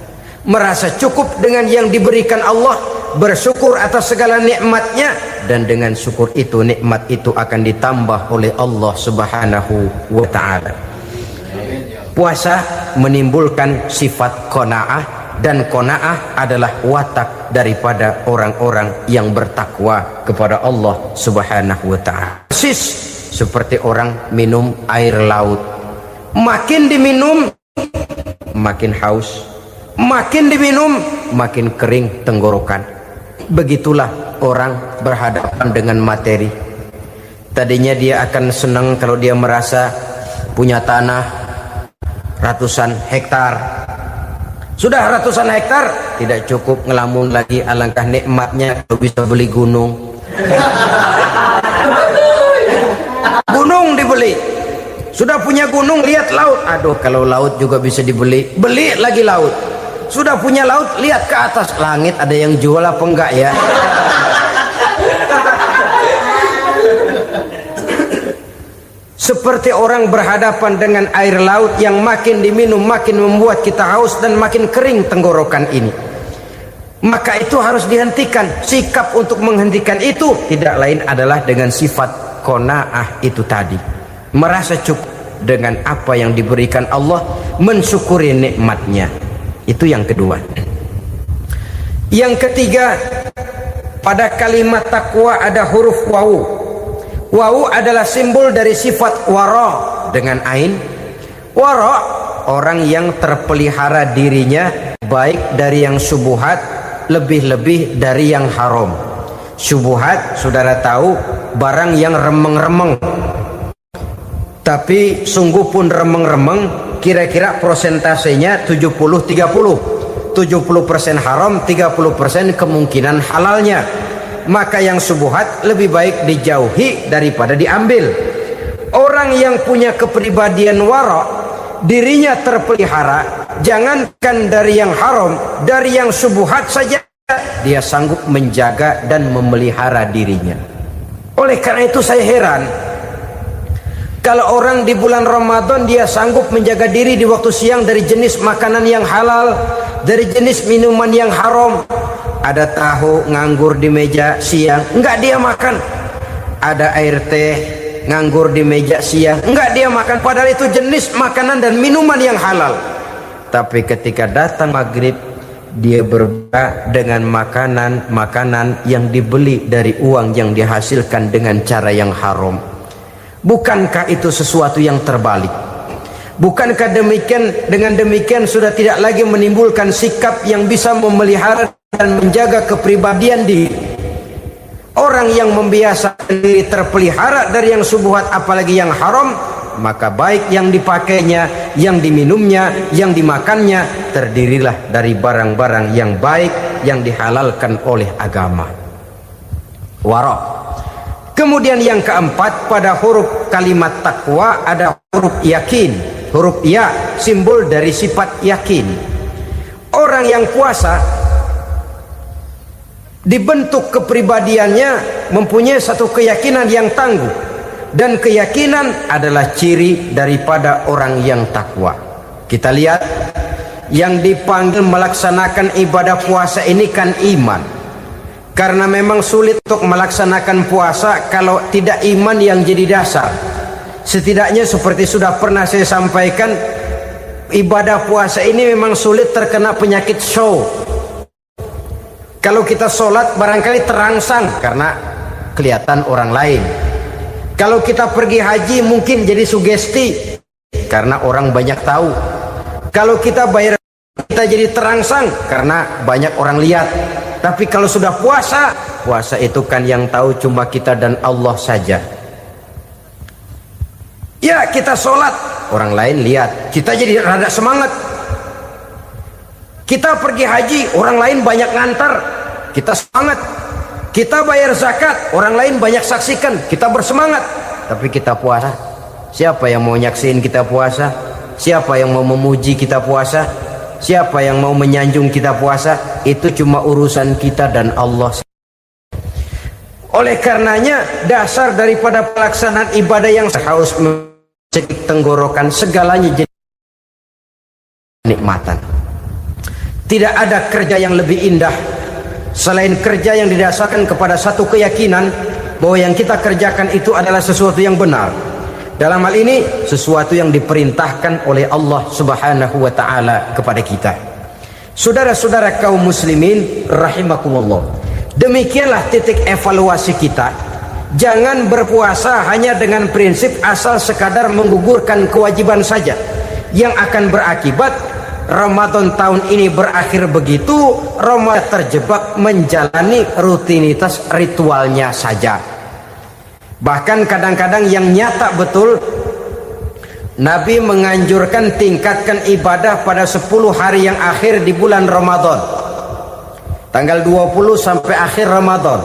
merasa cukup dengan yang diberikan Allah, bersyukur atas segala nikmatnya, dan dengan syukur itu, nikmat itu akan ditambah oleh Allah Subhanahu wa ta'ala. Puasa menimbulkan sifat qanaah, dan qanaah adalah watak daripada orang-orang yang bertakwa kepada Allah Subhanahu wa ta'ala. Persis seperti orang minum air laut, makin diminum makin haus, makin diminum makin kering tenggorokan. Begitulah orang berhadapan dengan materi. Tadinya dia akan senang kalau dia merasa punya tanah ratusan hektar. Sudah ratusan hektar tidak cukup, ngelamun lagi, alangkah nikmatnya kalau bisa beli gunung. Gunung dibeli, sudah punya gunung, lihat laut, aduh kalau laut juga bisa dibeli, beli lagi laut. Sudah punya laut, lihat ke atas langit, ada yang jual apa enggak ya? seperti orang berhadapan dengan air laut yang makin diminum makin membuat kita haus dan makin kering tenggorokan ini. Maka itu harus dihentikan. Sikap untuk menghentikan itu tidak lain adalah dengan sifat qanaah itu tadi, merasa cukup dengan apa yang diberikan Allah, mensyukuri nikmatnya. Itu yang kedua. Yang ketiga, pada kalimat takwa ada huruf wawu. Wawu adalah simbol dari sifat wara dengan ain. Wara, orang yang terpelihara dirinya baik dari yang syubhat, lebih-lebih dari yang haram. Syubhat, saudara tahu, barang yang remeng-remeng. Tapi sungguh pun remeng-remeng, kira-kira prosentasenya 70-30. 70% haram, 30% kemungkinan halalnya. Maka yang syubhat lebih baik dijauhi daripada diambil. Orang yang punya kepribadian wara, dirinya terpelihara, jangankan dari yang haram, dari yang syubhat saja dia sanggup menjaga dan memelihara dirinya. Oleh karena itu saya heran kalau orang di bulan Ramadan dia sanggup menjaga diri di waktu siang dari jenis makanan yang halal, dari jenis minuman yang haram. Ada tahu nganggur di meja siang, enggak dia makan. Ada air teh nganggur di meja siang, enggak dia makan, padahal itu jenis makanan dan minuman yang halal. Tapi ketika datang maghrib, dia berbuka dengan makanan yang dibeli dari uang yang dihasilkan dengan cara yang haram. Bukankah itu sesuatu yang terbalik? Bukankah dengan demikian sudah tidak lagi menimbulkan sikap yang bisa memelihara dan menjaga kepribadian diri? Orang yang membiasakan diri terpelihara dari yang syubhat apalagi yang haram, maka baik yang dipakainya, yang diminumnya, yang dimakannya terdirilah dari barang-barang yang baik yang dihalalkan oleh agama. Wara. Kemudian yang keempat, pada huruf kalimat takwa ada huruf yakin. Huruf ya simbol dari sifat yakin. Orang yang puasa dibentuk kepribadiannya mempunyai satu keyakinan yang tangguh, dan keyakinan adalah ciri daripada orang yang takwa. Kita lihat yang dipanggil melaksanakan ibadah puasa ini kan iman, karena memang sulit untuk melaksanakan puasa kalau tidak iman yang jadi dasar. Setidaknya seperti sudah pernah saya sampaikan, ibadah puasa ini memang sulit terkena penyakit show. Kalau kita sholat barangkali terangsang karena kelihatan orang lain. Kalau kita pergi haji mungkin jadi sugesti karena orang banyak tahu. Kalau kita bayar kita jadi terangsang karena banyak orang lihat. Tapi kalau sudah puasa, puasa itu kan yang tahu cuma kita dan Allah saja. Ya kita sholat, orang lain lihat, kita jadi rada semangat. Kita pergi haji, orang lain banyak ngantar, kita semangat. Kita bayar zakat, orang lain banyak saksikan, kita bersemangat. Tapi kita puasa, siapa yang mau nyaksiin kita puasa? Siapa yang mau memuji kita puasa? Siapa yang mau menyanjung kita puasa? Itu cuma urusan kita dan Allah. Oleh karenanya dasar daripada pelaksanaan ibadah yang harus mencegah tenggorokan segalanya jadi nikmatan. Tidak ada kerja yang lebih indah selain kerja yang didasarkan kepada satu keyakinan bahwa yang kita kerjakan itu adalah sesuatu yang benar. Dalam hal ini sesuatu yang diperintahkan oleh Allah Subhanahu wa taala kepada kita. Saudara-saudara kaum muslimin rahimakumullah. Demikianlah titik evaluasi kita. Jangan berpuasa hanya dengan prinsip asal sekadar menggugurkan kewajiban saja, yang akan berakibat Ramadan tahun ini berakhir begitu, Ramadan terjebak menjalani rutinitas ritualnya saja. Bahkan kadang-kadang yang nyata betul, Nabi menganjurkan tingkatkan ibadah pada 10 hari yang akhir di bulan Ramadan, tanggal 20 sampai akhir Ramadan.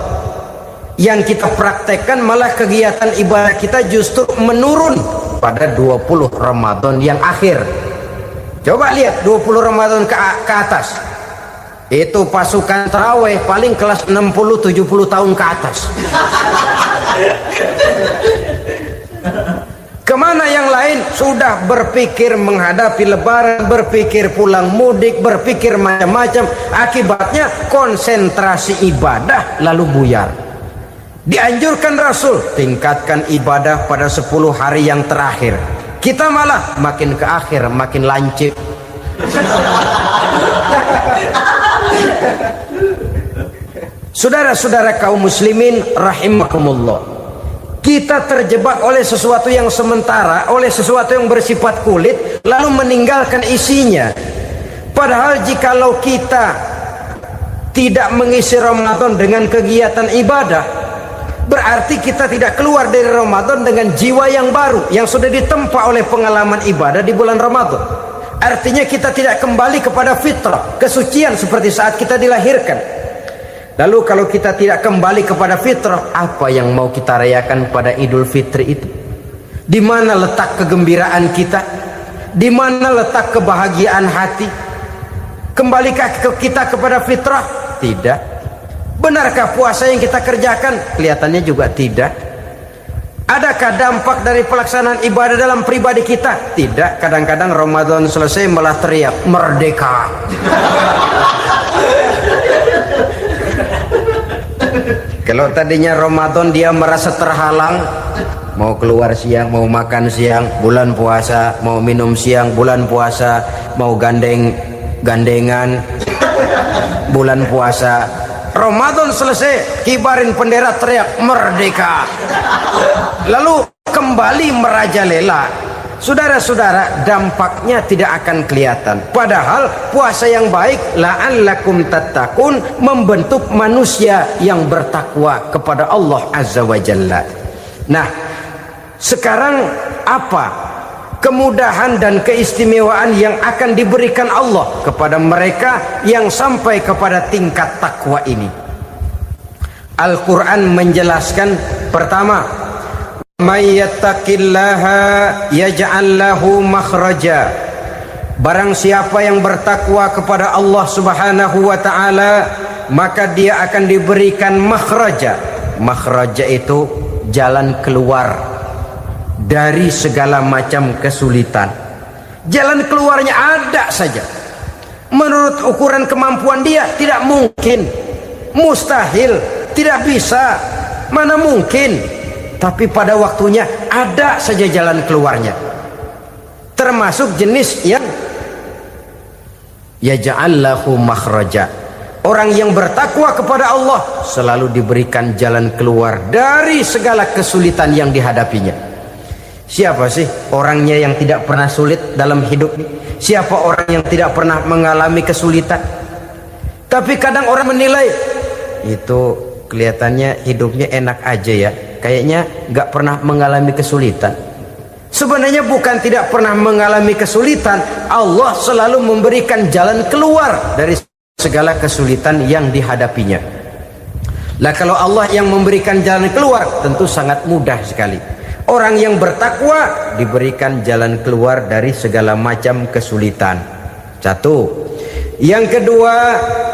Yang kita praktekkan malah kegiatan ibadah kita justru menurun pada 20 Ramadan yang akhir. Coba lihat 20 Ramadan ke atas, itu pasukan tarawih paling kelas 60-70 tahun ke atas. Kemana yang lain sudah berpikir menghadapi lebaran, berpikir pulang mudik, berpikir macam-macam. Akibatnya konsentrasi ibadah lalu buyar. Dianjurkan Rasul tingkatkan ibadah pada 10 hari yang terakhir. Kita malah makin ke akhir makin lancip. Saudara-saudara kaum muslimin rahimakumullah, kita terjebak oleh sesuatu yang sementara, oleh sesuatu yang bersifat kulit, lalu meninggalkan isinya. Padahal jikalau kita tidak mengisi Ramadan dengan kegiatan ibadah, berarti kita tidak keluar dari Ramadan dengan jiwa yang baru, yang sudah ditempa oleh pengalaman ibadah di bulan Ramadan. Artinya kita tidak kembali kepada fitrah, kesucian seperti saat kita dilahirkan. Lalu kalau kita tidak kembali kepada fitrah, apa yang mau kita rayakan pada Idul Fitri itu? Di mana letak kegembiraan kita? Di mana letak kebahagiaan hati? Kembalikah kita kepada fitrah? Tidak. Benarkah puasa yang kita kerjakan? Kelihatannya juga tidak. Adakah dampak dari pelaksanaan ibadah dalam pribadi kita? Tidak. Kadang-kadang Ramadan selesai malah teriak merdeka. Kalau tadinya Ramadan dia merasa terhalang, mau keluar siang, mau makan siang, bulan puasa, mau minum siang, bulan puasa, mau gandengan, bulan puasa. Ramadan selesai, kibarin bendera, teriak merdeka. Lalu kembali merajalela. Saudara-saudara, dampaknya tidak akan kelihatan. Padahal puasa yang baik, la'allakum tattaqun, membentuk manusia yang bertakwa kepada Allah Azza wa Jalla. Nah, sekarang apa kemudahan dan keistimewaan yang akan diberikan Allah kepada mereka yang sampai kepada tingkat takwa ini? Al-Quran menjelaskan, pertama, may yattaqillaha yaj'al lahu makhraja. Barang siapa yang bertakwa kepada Allah Subhanahu wa taala, maka dia akan diberikan makhraja. Makhraja itu jalan keluar dari segala macam kesulitan. Jalan keluarnya ada saja. Menurut ukuran kemampuan dia tidak mungkin, mustahil, tidak bisa, mana mungkin. Tapi pada waktunya ada saja jalan keluarnya. Termasuk jenis yang yaj'al lahu makhraja. Orang yang bertakwa kepada Allah selalu diberikan jalan keluar dari segala kesulitan yang dihadapinya. Siapa sih orangnya yang tidak pernah sulit dalam hidup ini? Siapa orang yang tidak pernah mengalami kesulitan? Tapi kadang orang menilai, itu kelihatannya hidupnya enak aja ya, kayaknya gak pernah mengalami kesulitan. Sebenarnya bukan tidak pernah mengalami kesulitan, Allah selalu memberikan jalan keluar dari segala kesulitan yang dihadapinya. Lah kalau Allah yang memberikan jalan keluar, tentu sangat mudah sekali. Orang yang bertakwa diberikan jalan keluar dari segala macam kesulitan. Satu. Yang kedua,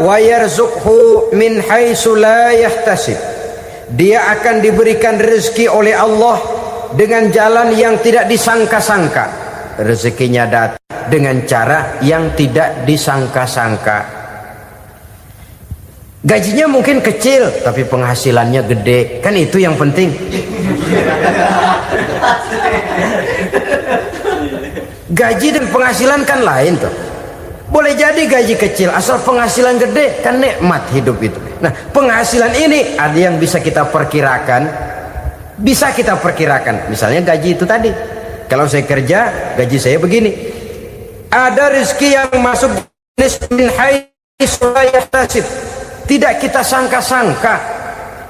wa yarzuqhu min haitsu la yahtasib. Dia akan diberikan rezeki oleh Allah dengan jalan yang tidak disangka-sangka. Rezekinya datang dengan cara yang tidak disangka-sangka. Gajinya mungkin kecil, tapi penghasilannya gede. Kan itu yang penting. Gaji dan penghasilan kan lain tuh. Boleh jadi gaji kecil, asal penghasilan gede, kan nikmat hidup itu. Nah, penghasilan ini ada yang bisa kita perkirakan. Bisa kita perkirakan. Misalnya gaji itu tadi. Kalau saya kerja, gaji saya begini. Ada rezeki yang masuk min haitsu la yahtasib. Tidak kita sangka-sangka,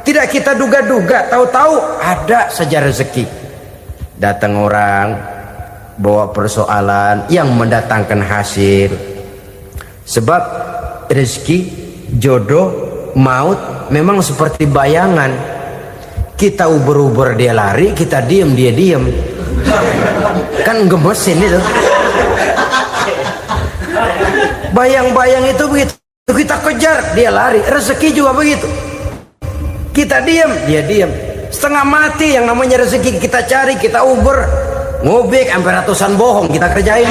tidak kita duga-duga, tahu-tahu ada saja rezeki. Datang orang bawa persoalan yang mendatangkan hasil. Sebab rezeki, jodoh, maut memang seperti bayangan. Kita uber-uber dia lari, kita diem dia diem. Kan gemesin itu. Bayang-bayang itu begitu. Kita kejar, dia lari. Rezeki juga begitu. Kita diam, dia diam. Setengah mati yang namanya rezeki kita cari, kita uber. ngobek sampai ratusan bohong kita kerjain.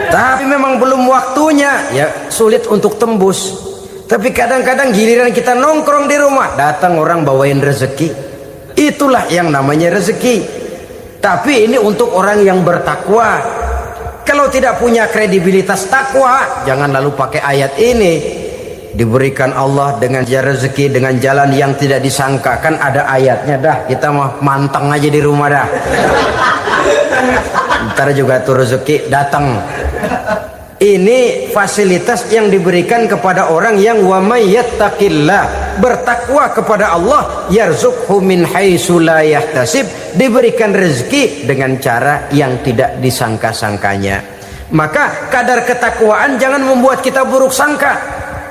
Tapi memang belum waktunya, ya sulit untuk tembus. Tapi kadang-kadang giliran kita nongkrong di rumah, datang orang bawain rezeki. Itulah yang namanya rezeki. Tapi ini untuk orang yang bertakwa. Kalau tidak punya kredibilitas takwa, jangan lalu pakai ayat ini. Diberikan Allah dengan rezeki dengan jalan yang tidak disangka. Kan ada ayatnya dah, kita mah manteng aja di rumah dah. Ntar juga tuh rezeki datang. Ini fasilitas yang diberikan kepada orang yang wa may yattaqillah, bertakwa kepada Allah, yarzuqhu min haitsu la yahtasib, diberikan rezeki dengan cara yang tidak disangka-sangkanya. Maka kadar ketakwaan jangan membuat kita buruk sangka.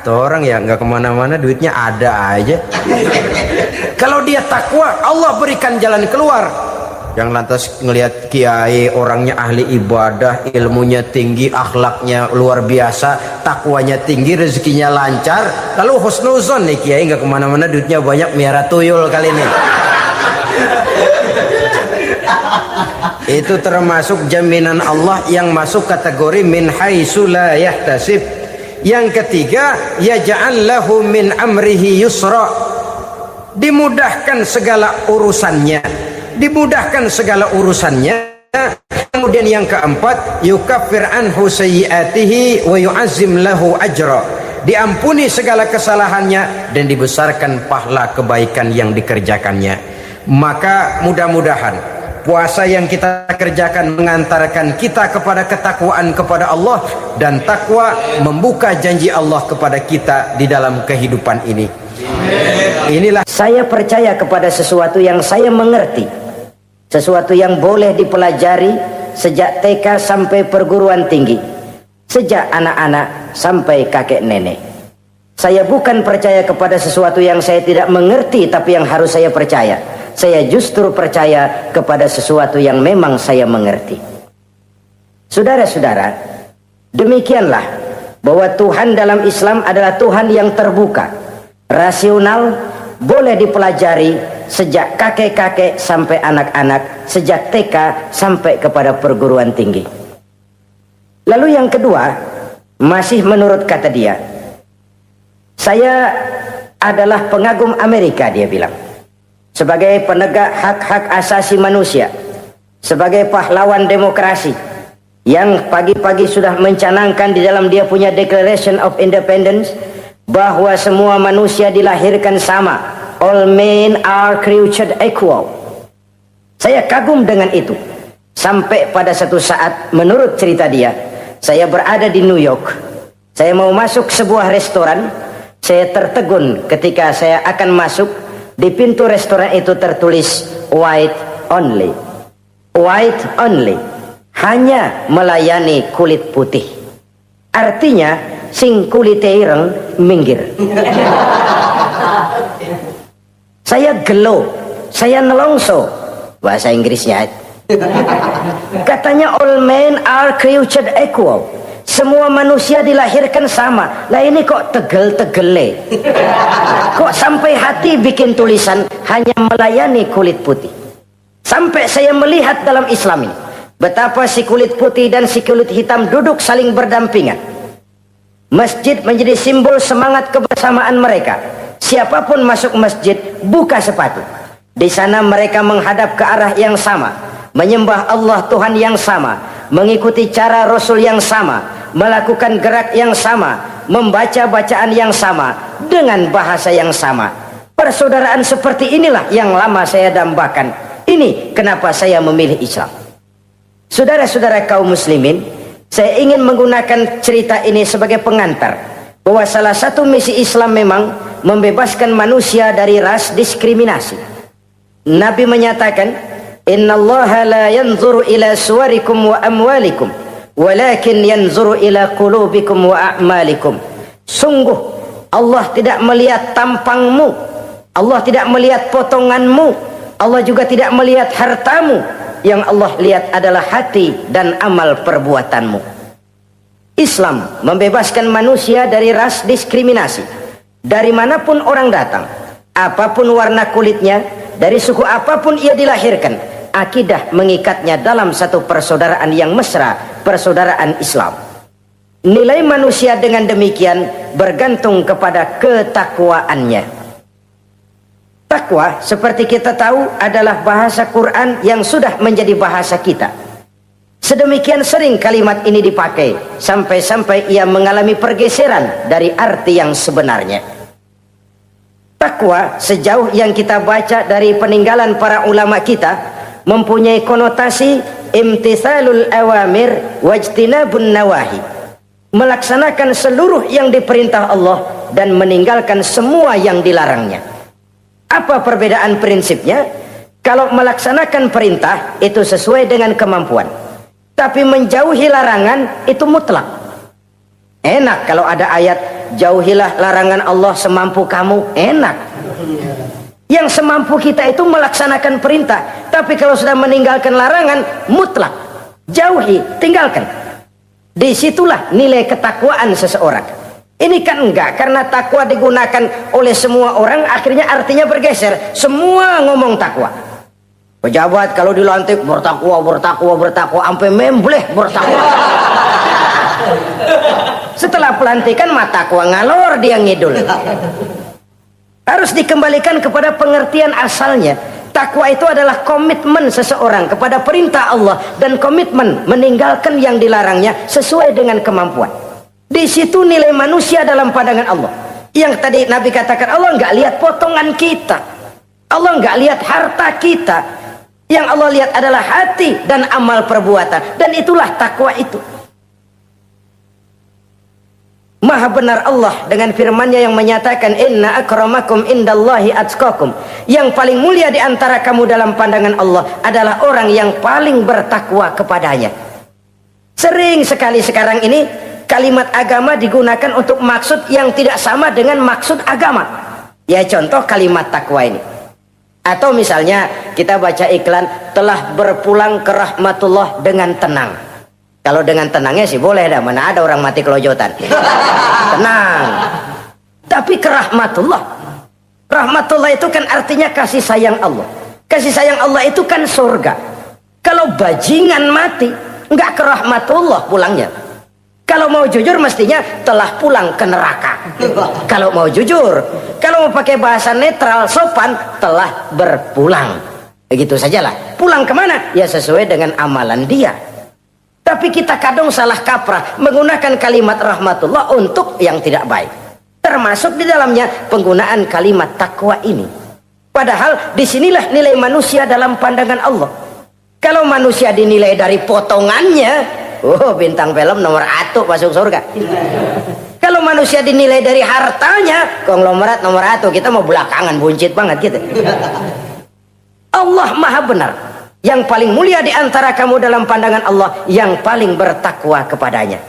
Tuh orang ya nggak kemana-mana, duitnya ada aja. Kalau dia takwa, Allah berikan jalan keluar. Yang lantas ngelihat kiai orangnya ahli ibadah, ilmunya tinggi, akhlaknya luar biasa, takwanya tinggi, rezekinya lancar, lalu husnuzon nih kiai nggak kemana-mana, duitnya banyak, miara tuyul kali ini. Itu termasuk jaminan Allah yang masuk kategori min haitsu la yahtasib. Yang ketiga, yaj'al lahu min amrihi yusra, dimudahkan segala urusannya, dimudahkan segala urusannya. Kemudian yang keempat, yukaffir anhu sayyiatihi wa yu'azzim lahu ajra, diampuni segala kesalahannya dan dibesarkan pahala kebaikan yang dikerjakannya. Maka mudah-mudahan puasa yang kita kerjakan mengantarkan kita kepada ketakwaan kepada Allah, dan takwa membuka janji Allah kepada kita di dalam kehidupan ini. Inilah saya percaya kepada sesuatu yang saya mengerti, sesuatu yang boleh dipelajari sejak TK sampai perguruan tinggi, sejak anak-anak sampai kakek nenek. Saya bukan percaya kepada sesuatu yang saya tidak mengerti tapi yang harus saya percaya. Saya justru percaya kepada sesuatu yang memang saya mengerti. Saudara-saudara, demikianlah bahwa Tuhan dalam Islam adalah Tuhan yang terbuka, rasional, boleh dipelajari sejak kakek-kakek sampai anak-anak, sejak TK sampai kepada perguruan tinggi. Lalu yang kedua, masih menurut kata dia, saya adalah pengagum Amerika, dia bilang. Sebagai penegak hak-hak asasi manusia, sebagai pahlawan demokrasi yang pagi-pagi sudah mencanangkan di dalam dia punya Declaration of Independence bahwa semua manusia dilahirkan sama, all men are created equal. Saya kagum dengan itu. Sampai pada satu saat, menurut cerita dia, saya berada di New York, saya mau masuk sebuah restoran, saya tertegun ketika saya akan masuk. Di pintu restoran itu tertulis white only, white only, hanya melayani kulit putih. Artinya sing kulite ireng minggir. Saya gelo, saya nelongso, bahasa Inggrisnya. Katanya all men are created equal, semua manusia dilahirkan sama. Lah ini kok tegel-tegele, kok sampai hati bikin tulisan hanya melayani kulit putih. Sampai saya melihat dalam Islam ini betapa si kulit putih dan si kulit hitam duduk saling berdampingan. Masjid menjadi simbol semangat kebersamaan mereka. Siapapun masuk masjid, buka sepatu. Di sana mereka menghadap ke arah yang sama, menyembah Allah Tuhan yang sama, mengikuti cara Rasul yang sama, melakukan gerak yang sama, membaca bacaan yang sama, dengan bahasa yang sama. Persaudaraan seperti inilah yang lama saya dambakan. Ini kenapa saya memilih Islam. Saudara-saudara kaum muslimin, saya ingin menggunakan cerita ini sebagai pengantar bahwa salah satu misi Islam memang membebaskan manusia dari ras diskriminasi. Nabi menyatakan, innallaha la yanzuru ila suwarikum wa amwalikum, walakin yanzuru ila qulubikum wa a'malikum. Sungguh Allah tidak melihat tampangmu, Allah tidak melihat potonganmu, Allah juga tidak melihat hartamu. Yang Allah lihat adalah hati dan amal perbuatanmu. Islam membebaskan manusia dari ras diskriminasi. Dari manapun orang datang, apapun warna kulitnya, dari suku apapun ia dilahirkan, akidah mengikatnya dalam satu persaudaraan yang mesra, persaudaraan Islam. Nilai manusia dengan demikian bergantung kepada ketakwaannya. Takwa, seperti kita tahu, adalah bahasa Quran yang sudah menjadi bahasa kita. Sedemikian sering kalimat ini dipakai, sampai-sampai ia mengalami pergeseran dari arti yang sebenarnya. Takwa, sejauh yang kita baca dari peninggalan para ulama kita, mempunyai konotasi imtithalul awamir wajtinabun nawahi, melaksanakan seluruh yang diperintah Allah dan meninggalkan semua yang dilarangnya. Apa perbedaan prinsipnya? Kalau melaksanakan perintah itu sesuai dengan kemampuan, tapi menjauhi larangan itu mutlak. Enak kalau ada ayat jauhilah larangan Allah semampu kamu, enak. Yang semampu kita itu melaksanakan perintah, tapi kalau sudah meninggalkan larangan mutlak, jauhi, tinggalkan. Disitulah nilai ketakwaan seseorang. Ini kan enggak, karena takwa digunakan oleh semua orang, akhirnya artinya bergeser. Semua ngomong takwa. Pejabat kalau dilantik bertakwa, bertakwa, bertakwa, sampai membleh bertakwa. Setelah pelantikan mata takwa ngalor, dia ngidul. Harus dikembalikan kepada pengertian asalnya. Takwa itu adalah komitmen seseorang kepada perintah Allah dan komitmen meninggalkan yang dilarangnya sesuai dengan kemampuan. Di situ nilai manusia dalam pandangan Allah. Yang tadi Nabi katakan, Allah nggak lihat potongan kita, Allah nggak lihat harta kita. Yang Allah lihat adalah hati dan amal perbuatan, dan itulah takwa itu. Maha benar Allah dengan firman-Nya yang menyatakan, inna akramakum indallahi atqakum. Yang paling mulia di antara kamu dalam pandangan Allah adalah orang yang paling bertakwa kepadanya. Sering sekali sekarang ini kalimat agama digunakan untuk maksud yang tidak sama dengan maksud agama. Ya contoh kalimat takwa ini. Atau misalnya kita baca iklan, telah berpulang ke rahmatullah dengan tenang. Kalau dengan tenangnya sih boleh dah, mana ada orang mati kelojotan. Tenang. Tapi ke rahmatullah. Rahmatullah itu kan artinya kasih sayang Allah. Kasih sayang Allah itu kan surga. Kalau bajingan mati, enggak ke rahmatullah pulangnya. Kalau mau jujur mestinya telah pulang ke neraka. Kalau mau jujur, kalau mau pakai bahasa netral sopan, telah berpulang. Begitu sajalah. Pulang kemana? Ya sesuai dengan amalan dia. Tapi kita kadang salah kaprah menggunakan kalimat rahmatullah untuk yang tidak baik. Termasuk di dalamnya penggunaan kalimat takwa ini. Padahal disinilah nilai manusia dalam pandangan Allah. Kalau manusia dinilai dari potongannya, oh bintang film nomor 1 masuk surga. Kalau manusia dinilai dari hartanya, konglomerat nomor 1, kita mau belakangan, buncit banget gitu. Allah maha benar. Yang paling mulia di antara kamu dalam pandangan Allah, yang paling bertakwa kepadanya.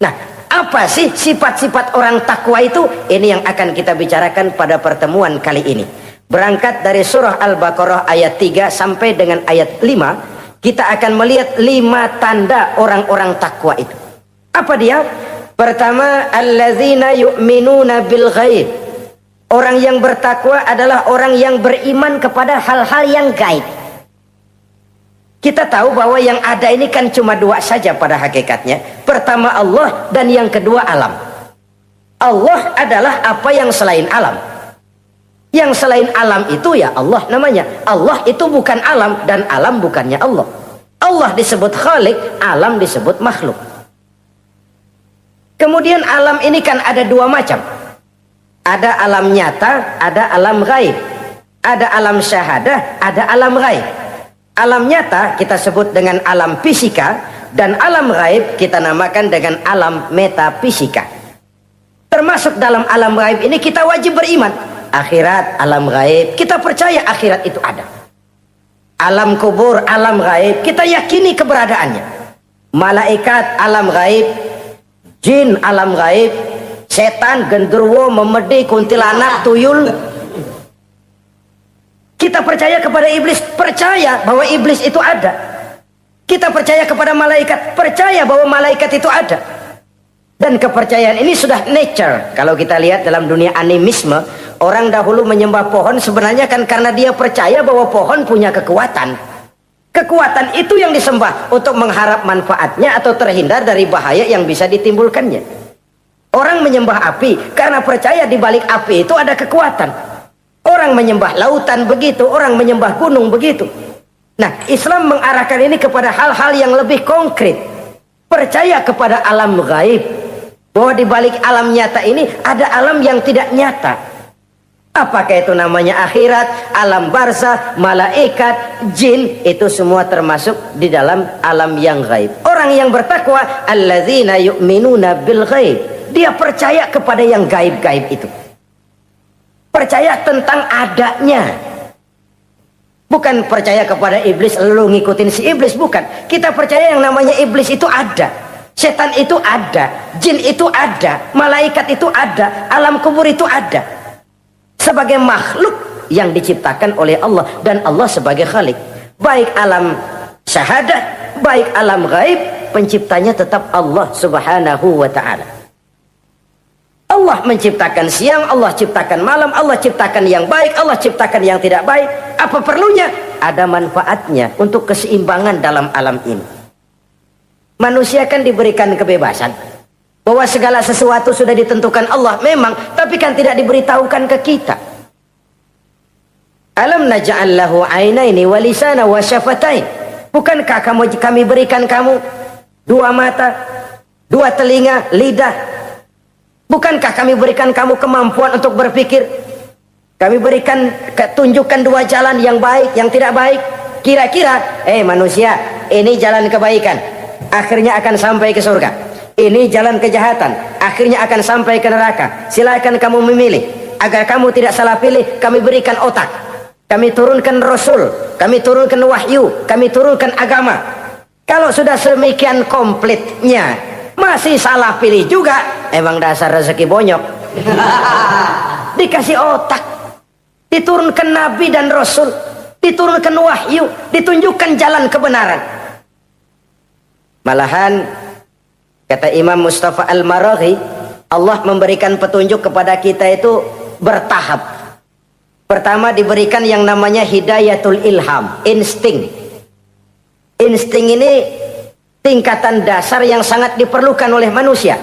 Nah, apa sih sifat-sifat orang takwa itu? Ini yang akan kita bicarakan pada pertemuan kali ini. Berangkat dari surah Al-Baqarah ayat 3 sampai dengan ayat 5, kita akan melihat 5 tanda orang-orang takwa itu. Apa dia? Pertama, alladzina yu'minuna bil ghaib. Orang yang bertakwa adalah orang yang beriman kepada hal-hal yang gaib. Kita tahu bahwa yang ada ini kan cuma 2 saja pada hakikatnya. Pertama Allah, dan yang kedua alam. Allah adalah apa yang selain alam. Yang selain alam itu ya Allah namanya. Allah itu bukan alam, dan alam bukannya Allah. Allah disebut Khalik, alam disebut makhluk. Kemudian alam ini kan ada 2 macam. Ada alam nyata, ada alam gaib. Ada alam syahadah, ada alam gaib. Alam nyata kita sebut dengan alam fisika, dan alam gaib kita namakan dengan alam metafisika. Termasuk dalam alam gaib ini kita wajib beriman. Akhirat, alam gaib, kita percaya akhirat itu ada. Alam kubur, alam gaib, kita yakini keberadaannya. Malaikat, alam gaib. Jin, alam gaib. Setan, genderuwo, memedi, kuntilanak, tuyul. Kita percaya kepada iblis, percaya bahwa iblis itu ada. Kita percaya kepada malaikat, percaya bahwa malaikat itu ada. Dan kepercayaan ini sudah nature. Kalau kita lihat dalam dunia animisme, Orang dahulu menyembah pohon sebenarnya kan karena dia percaya bahwa pohon punya kekuatan. Kekuatan itu yang disembah untuk mengharap manfaatnya atau terhindar dari bahaya yang bisa ditimbulkannya. Orang menyembah api karena percaya di balik api itu ada kekuatan. Orang menyembah lautan begitu, orang menyembah gunung begitu. Nah, Islam mengarahkan ini kepada hal-hal yang lebih konkret. Percaya kepada alam gaib. Bahwa di balik alam nyata ini ada alam yang tidak nyata. Apakah itu namanya akhirat, alam barzah, malaikat, jin, itu semua termasuk di dalam alam yang gaib. Orang yang bertakwa, alladzina yu'minuna bil gaib. Dia percaya kepada yang gaib-gaib itu. Percaya tentang adanya. Bukan percaya kepada iblis, lalu ngikutin si iblis, bukan. Kita percaya yang namanya iblis itu ada. Setan itu ada, jin itu ada, malaikat itu ada, alam kubur itu ada. Sebagai makhluk yang diciptakan oleh Allah dan Allah sebagai khalik. Baik alam syahadat, baik alam gaib, penciptanya tetap Allah Subhanahu wa ta'ala. Allah menciptakan siang, Allah ciptakan malam, Allah ciptakan yang baik, Allah ciptakan yang tidak baik. Apa perlunya? Ada manfaatnya untuk keseimbangan dalam alam ini. Manusia kan diberikan kebebasan bahwa segala sesuatu sudah ditentukan Allah memang, tapi kan tidak diberitahukan ke kita. Alam naj'al lahu 'ainaini wa lisana wa syafatain. Bukankah kami berikan kamu dua mata, dua telinga, lidah? Bukankah kami berikan kamu kemampuan untuk berpikir? Kami berikan tunjukkan dua jalan yang baik, yang tidak baik. Kira-kira, manusia, ini jalan kebaikan, akhirnya akan sampai ke surga. Ini jalan kejahatan, akhirnya akan sampai ke neraka. Silakan kamu memilih. Agar kamu tidak salah pilih, kami berikan otak. Kami turunkan Rasul, kami turunkan wahyu, kami turunkan agama. Kalau sudah sedemikian komplitnya, masih salah pilih juga, emang dasar rezeki bonyok. Dikasih otak, diturunkan Nabi dan Rasul, diturunkan wahyu, ditunjukkan jalan kebenaran. Malahan kata Imam Mustafa Al-Maraghi, Allah memberikan petunjuk kepada kita itu bertahap. Pertama diberikan yang namanya hidayatul ilham, insting. Insting ini tingkatan dasar yang sangat diperlukan oleh manusia.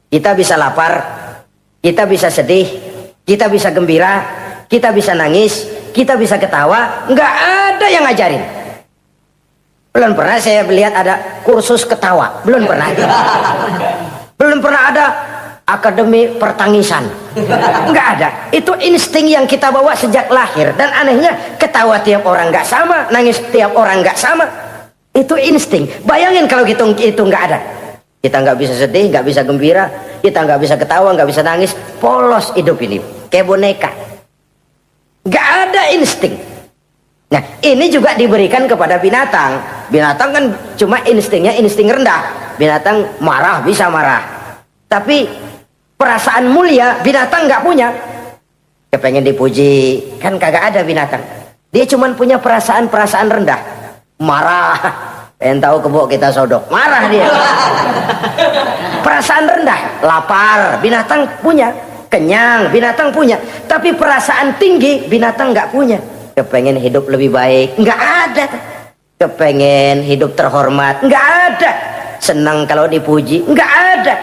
Kita bisa lapar, kita bisa sedih, kita bisa gembira, kita bisa nangis, kita bisa ketawa. Nggak ada yang ngajarin. Belum pernah saya melihat ada kursus ketawa, belum pernah. Belum pernah ada akademi pertangisan, nggak ada. Itu insting yang kita bawa sejak lahir. Dan anehnya ketawa tiap orang nggak sama, nangis tiap orang nggak sama. Itu insting. Bayangin kalau gitu itu nggak ada, kita nggak bisa sedih, nggak bisa gembira, kita nggak bisa ketawa, nggak bisa nangis. Polos hidup ini, kayak boneka. Nggak ada insting. Nah, ini juga diberikan kepada binatang. Binatang kan cuma instingnya insting rendah. Binatang marah bisa marah, tapi perasaan mulia binatang nggak punya. Kepengen dipuji kan kagak ada binatang. Dia cuma punya perasaan-perasaan rendah. Marah, pengen tahu kebo kita sodok, marah dia. Perasaan rendah, lapar binatang punya, kenyang binatang punya, tapi perasaan tinggi binatang nggak punya. Kepengen hidup lebih baik, nggak ada. Kepengen hidup terhormat, nggak ada. Senang kalau dipuji, nggak ada.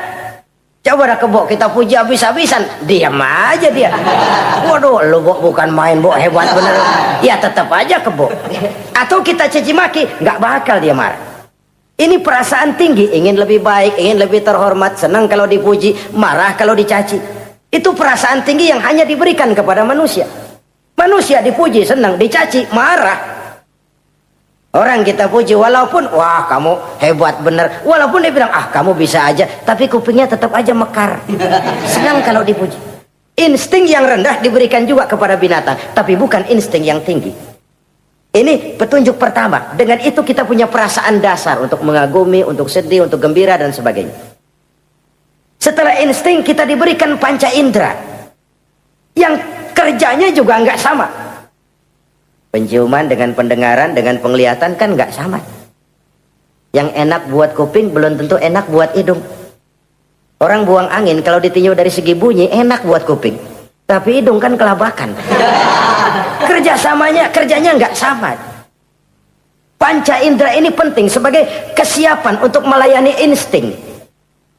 Coba dah kebo kita puji habis-habisan, diam aja dia. Waduh, lu bukan main, hebat bener. Ya tetap aja kebo. Atau kita caci maki, nggak bakal dia marah. Ini perasaan tinggi, ingin lebih baik, ingin lebih terhormat, senang kalau dipuji, marah kalau dicaci. Itu perasaan tinggi yang hanya diberikan kepada manusia. Manusia dipuji senang, dicaci marah. Orang kita puji walaupun wah kamu hebat bener, walaupun dia bilang ah kamu bisa aja, tapi kupingnya tetap aja mekar. Senang kalau dipuji. Insting yang rendah diberikan juga kepada binatang, tapi bukan insting yang tinggi. Ini petunjuk pertama. Dengan itu kita punya perasaan dasar untuk mengagumi, untuk sedih, untuk gembira dan sebagainya. Setelah insting kita diberikan panca indera yang kerjanya juga nggak sama. Penciuman dengan pendengaran dengan penglihatan kan nggak sama. Yang enak buat kuping belum tentu enak buat hidung. Orang buang angin kalau ditinjau dari segi bunyi enak buat kuping, tapi hidung kan kelabakan. Kerjanya nggak sama. Panca indera ini penting sebagai kesiapan untuk melayani insting.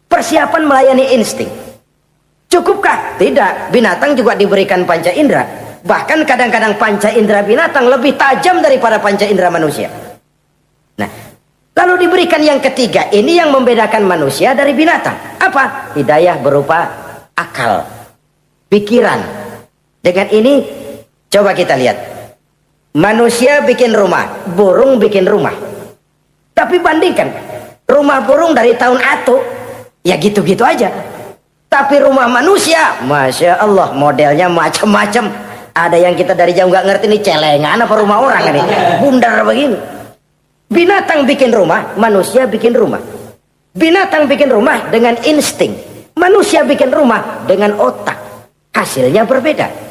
Persiapan melayani insting. Cukupkah? Tidak. Binatang juga diberikan panca indera. Bahkan kadang-kadang panca indera binatang lebih tajam daripada panca indera manusia. Nah, lalu diberikan yang ketiga. Ini yang membedakan manusia dari binatang. Apa? Hidayah berupa akal, pikiran. Dengan ini coba kita lihat. Manusia bikin rumah, burung bikin rumah. Tapi bandingkan, rumah burung dari tahun atu, ya gitu-gitu aja. Tapi rumah manusia, Masya Allah, modelnya macam-macam. Ada yang kita dari jauh nggak ngerti ini celengan apa rumah orang ini, bundar begini. Binatang bikin rumah, manusia bikin rumah. Binatang bikin rumah dengan insting, manusia bikin rumah dengan otak. Hasilnya berbeda.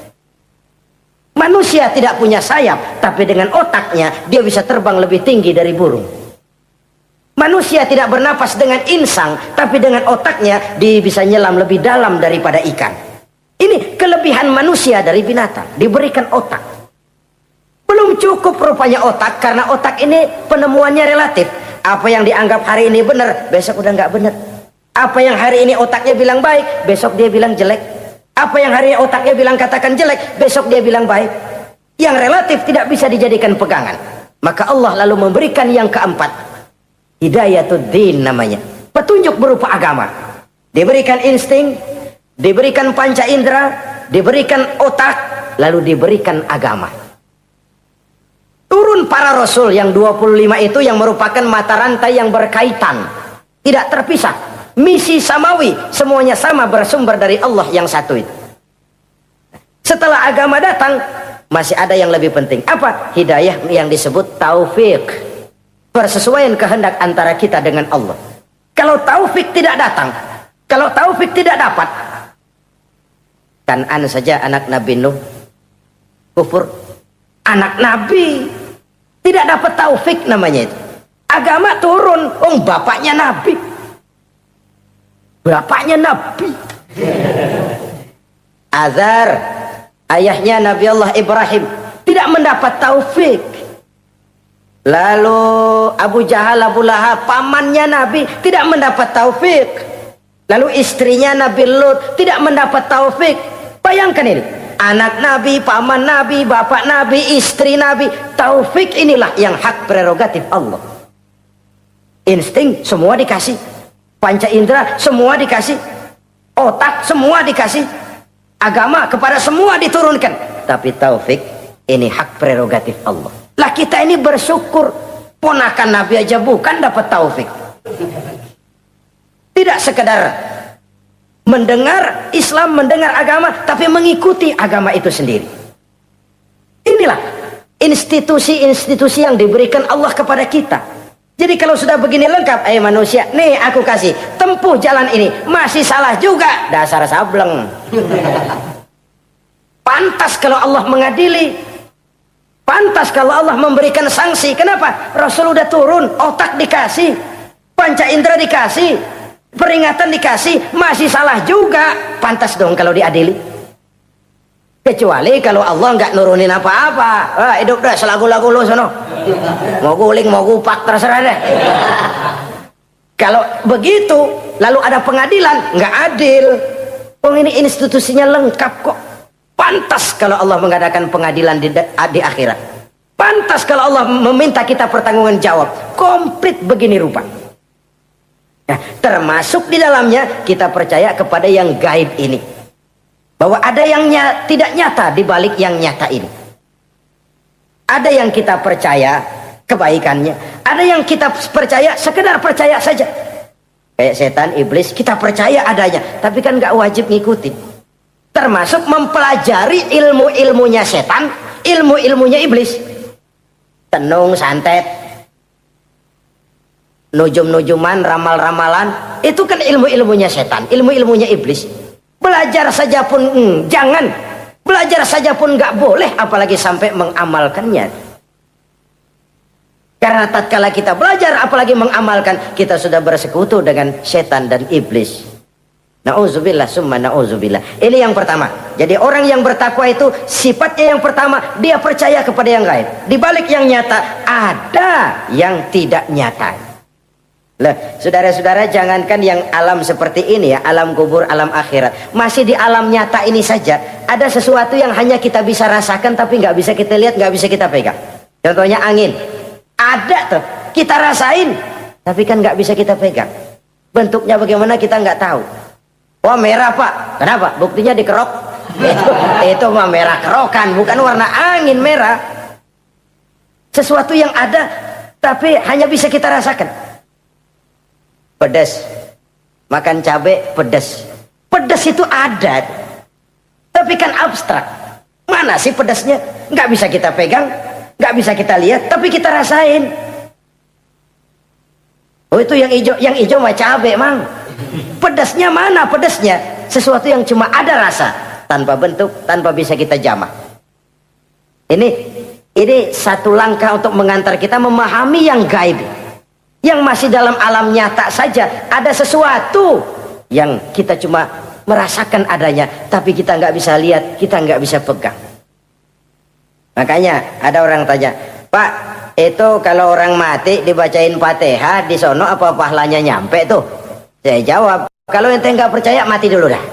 Manusia tidak punya sayap, tapi dengan otaknya dia bisa terbang lebih tinggi dari burung. Manusia tidak bernapas dengan insang, tapi dengan otaknya dia bisa nyelam lebih dalam daripada ikan. Ini kelebihan manusia dari binatang, diberikan otak. Belum cukup rupanya otak, karena otak ini penemuannya relatif. Apa yang dianggap hari ini benar, besok udah nggak benar. Apa yang hari ini otaknya bilang baik, besok dia bilang jelek. Apa yang hari ini otaknya bilang katakan jelek, besok dia bilang baik. Yang relatif tidak bisa dijadikan pegangan. Maka Allah lalu memberikan yang keempat. Hidayatuddin namanya. Petunjuk berupa agama. Diberikan insting, diberikan panca indera, diberikan otak, lalu diberikan agama. Turun para rasul yang 25 itu yang merupakan mata rantai yang berkaitan. Tidak terpisah. Misi samawi, semuanya sama bersumber dari Allah yang satu itu. Setelah agama datang, masih ada yang lebih penting. Apa? Hidayah yang disebut taufik. Persesuaian kehendak antara kita dengan Allah. Kalau taufik tidak datang, kalau taufik tidak dapat, Kan'an saja anak Nabi Nuh kufur. Anak Nabi tidak dapat taufik namanya itu. Agama turun, bapaknya Nabi. Bapaknya Nabi. Azar, ayahnya Nabi Allah Ibrahim, tidak mendapat taufik. Lalu Abu Jahal, Abu Lahab, pamannya Nabi, tidak mendapat taufik. Lalu istrinya Nabi Lut tidak mendapat taufik. Bayangkan ini, anak Nabi, paman Nabi, bapak Nabi, istri Nabi. Taufik inilah yang hak prerogatif Allah. Insting semua dikasih, panca indera semua dikasih, otak semua dikasih, agama kepada semua diturunkan. Tapi taufik ini hak prerogatif Allah. Lah kita ini bersyukur, ponakan Nabi aja bukan dapat taufik. Tidak sekedar mendengar Islam, mendengar agama, tapi mengikuti agama itu sendiri. Inilah institusi-institusi yang diberikan Allah kepada kita. Jadi kalau sudah begini lengkap, manusia, nih aku kasih, tempuh jalan ini, masih salah juga, dasar sableng. Pantas kalau Allah mengadili, pantas kalau Allah memberikan sanksi. Kenapa? Rasul udah turun, otak dikasih, panca indera dikasih, peringatan dikasih, masih salah juga, pantas dong kalau diadili. Kecuali kalau Allah nggak nurunin apa-apa, hidup dah selagu-lagu lu sono, mau guling mau gupak terserah deh. Kalau begitu lalu ada pengadilan, nggak adil. Ini institusinya lengkap kok. Pantas kalau Allah mengadakan pengadilan di akhirat. Pantas kalau Allah meminta kita pertanggungan jawab komplit begini rupa. Nah, termasuk di dalamnya kita percaya kepada yang gaib ini. Bahwa ada yang tidak nyata di balik yang nyata ini. Ada yang kita percaya kebaikannya, ada yang kita percaya sekedar percaya saja. Kayak setan, iblis, kita percaya adanya, tapi kan nggak wajib ngikutin. Termasuk mempelajari ilmu-ilmunya setan, ilmu-ilmunya iblis. Tenung, santet, nujum-nujuman, ramal-ramalan, itu kan ilmu-ilmunya setan, ilmu-ilmunya iblis. Belajar saja pun jangan, belajar saja pun nggak boleh, apalagi sampai mengamalkannya. Karena tatkala kita belajar apalagi mengamalkan, kita sudah bersekutu dengan setan dan iblis. Na'udzubillah summa na'udzubillah. Ini yang pertama. Jadi orang yang bertakwa itu sifatnya yang pertama, dia percaya kepada yang gaib. Di balik yang nyata ada yang tidak nyata. Lah, saudara-saudara, jangankan yang alam seperti ini ya, alam kubur, alam akhirat, masih di alam nyata ini saja ada sesuatu yang hanya kita bisa rasakan tapi nggak bisa kita lihat, nggak bisa kita pegang. Contohnya angin, ada tuh, kita rasain tapi kan nggak bisa kita pegang. Bentuknya bagaimana kita nggak tahu. Wah, merah pak, kenapa? Buktinya dikerok. Itu mah merah kerokan, bukan warna angin merah. Sesuatu yang ada tapi hanya bisa kita rasakan. Pedas, makan cabai pedas. Pedas itu ada, tapi kan abstrak. Mana sih pedasnya? Nggak bisa kita pegang, nggak bisa kita lihat, tapi kita rasain. Oh, itu yang hijau mah cabai, mang. Pedasnya mana pedasnya? Sesuatu yang cuma ada rasa, tanpa bentuk, tanpa bisa kita jamah. Ini satu langkah untuk mengantar kita memahami yang gaib, yang masih dalam alam nyata saja. Ada sesuatu yang kita cuma merasakan adanya, tapi kita nggak bisa lihat, kita nggak bisa pegang. Makanya ada orang tanya, Pak, itu kalau orang mati dibacain Fatihah di sono apa pahalanya nyampe tuh? Saya jawab, kalau ente nggak percaya mati dulu dah.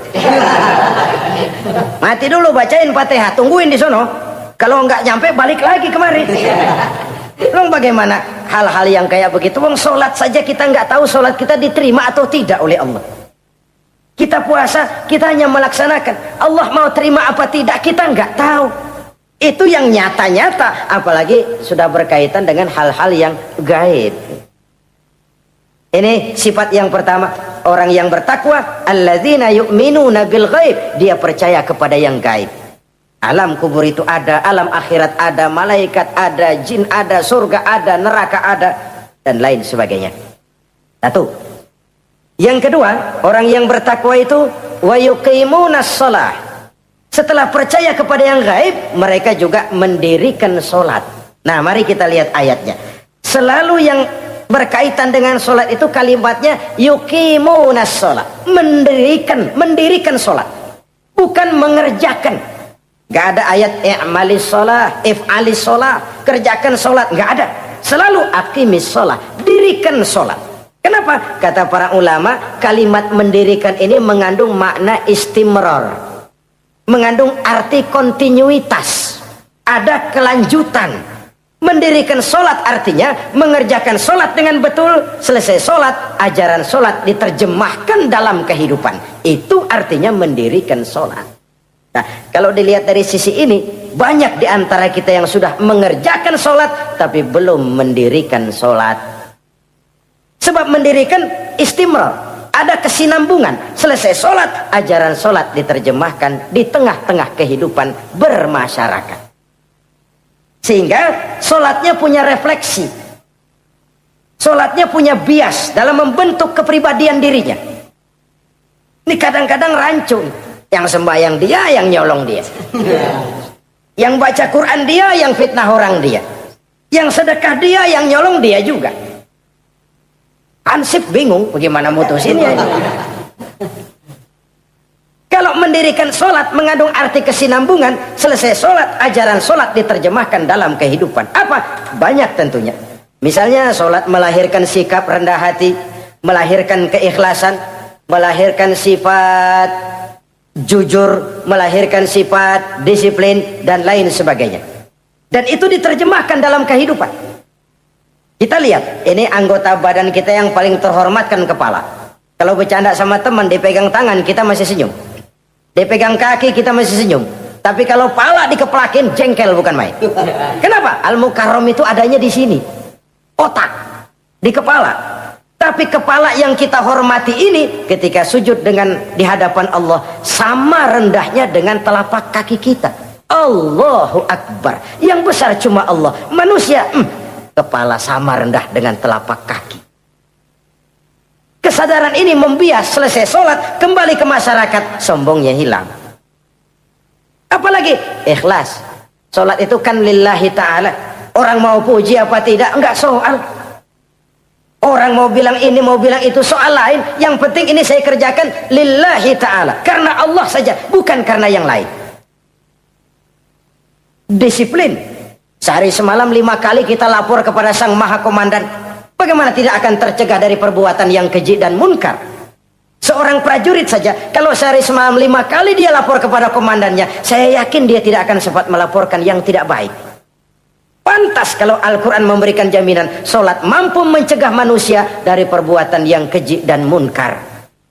Mati dulu, bacain Fatihah, tungguin di sono. Kalau nggak nyampe balik lagi kemari. Long bagaimana hal-hal yang kayak begitu? Wong sholat saja kita nggak tahu sholat kita diterima atau tidak oleh Allah. Kita puasa, kita hanya melaksanakan. Allah mau terima apa tidak kita nggak tahu. Itu yang nyata-nyata, apalagi sudah berkaitan dengan hal-hal yang gaib. Ini sifat yang pertama, orang yang bertakwa, alladzina yu'minuna bil ghaib, dia percaya kepada yang gaib. Alam kubur itu ada, alam akhirat ada, malaikat ada, jin ada, surga ada, neraka ada, dan lain sebagainya. Satu. Yang kedua, orang yang bertakwa itu wa yuqimunas shalah. Setelah percaya kepada yang gaib, mereka juga mendirikan sholat. Nah, mari kita lihat ayatnya. Selalu yang berkaitan dengan sholat itu kalimatnya yuqimunas sholat, mendirikan sholat, bukan mengerjakan. Gak ada ayat i'malis sholat, if'alis sholat, kerjakan sholat, gak ada. Selalu aqimis sholat, dirikan sholat. Kenapa? Kata para ulama, kalimat mendirikan ini mengandung makna istimrar, mengandung arti kontinuitas, ada kelanjutan. Mendirikan sholat artinya mengerjakan sholat dengan betul. Selesai sholat, ajaran sholat diterjemahkan dalam kehidupan. Itu artinya mendirikan sholat. Nah, kalau dilihat dari sisi ini, banyak di antara kita yang sudah mengerjakan sholat tapi belum mendirikan sholat. Sebab mendirikan istimrar, ada kesinambungan. Selesai sholat, ajaran sholat diterjemahkan di tengah-tengah kehidupan bermasyarakat. Sehingga sholatnya punya refleksi, sholatnya punya bias dalam membentuk kepribadian dirinya. Ini kadang-kadang rancu, yang sembahyang dia, yang nyolong dia, yang baca Quran dia, yang fitnah orang dia, yang sedekah dia, yang nyolong dia juga. Ansip bingung bagaimana mutusinnya. Kalau mendirikan sholat mengandung arti kesinambungan, selesai sholat, ajaran sholat diterjemahkan dalam kehidupan. Apa? Banyak tentunya. Misalnya sholat melahirkan sikap rendah hati, melahirkan keikhlasan, melahirkan sifat jujur, melahirkan sifat disiplin, dan lain sebagainya. Dan itu diterjemahkan dalam kehidupan. Kita lihat, ini anggota badan kita yang paling terhormat kan kepala. Kalau bercanda sama teman, dipegang tangan, kita masih senyum. Dipegang kaki kita masih senyum. Tapi kalau pala dikeplakin, jengkel bukan main. Kenapa? Al-Mukarram itu adanya di sini, otak, di kepala. Tapi kepala yang kita hormati ini, ketika sujud di hadapan Allah, sama rendahnya dengan telapak kaki kita. Allahu Akbar. Yang besar cuma Allah. Manusia, kepala sama rendah dengan telapak kaki. Kesadaran ini membias, selesai sholat, kembali ke masyarakat, sombongnya hilang. Apalagi ikhlas. Sholat itu kan lillahi ta'ala. Orang mau puji apa tidak, enggak soal. Orang mau bilang ini, mau bilang itu, soal lain. Yang penting ini saya kerjakan lillahi ta'ala, karena Allah saja, bukan karena yang lain. Disiplin. Sehari semalam 5 kali kita lapor kepada Sang Maha Komandan. Bagaimana tidak akan tercegah dari perbuatan yang keji dan munkar? Seorang prajurit saja, kalau sehari semalam 5 kali dia lapor kepada komandannya, saya yakin dia tidak akan sempat melaporkan yang tidak baik. Pantas kalau Al-Quran memberikan jaminan, solat mampu mencegah manusia dari perbuatan yang keji dan munkar.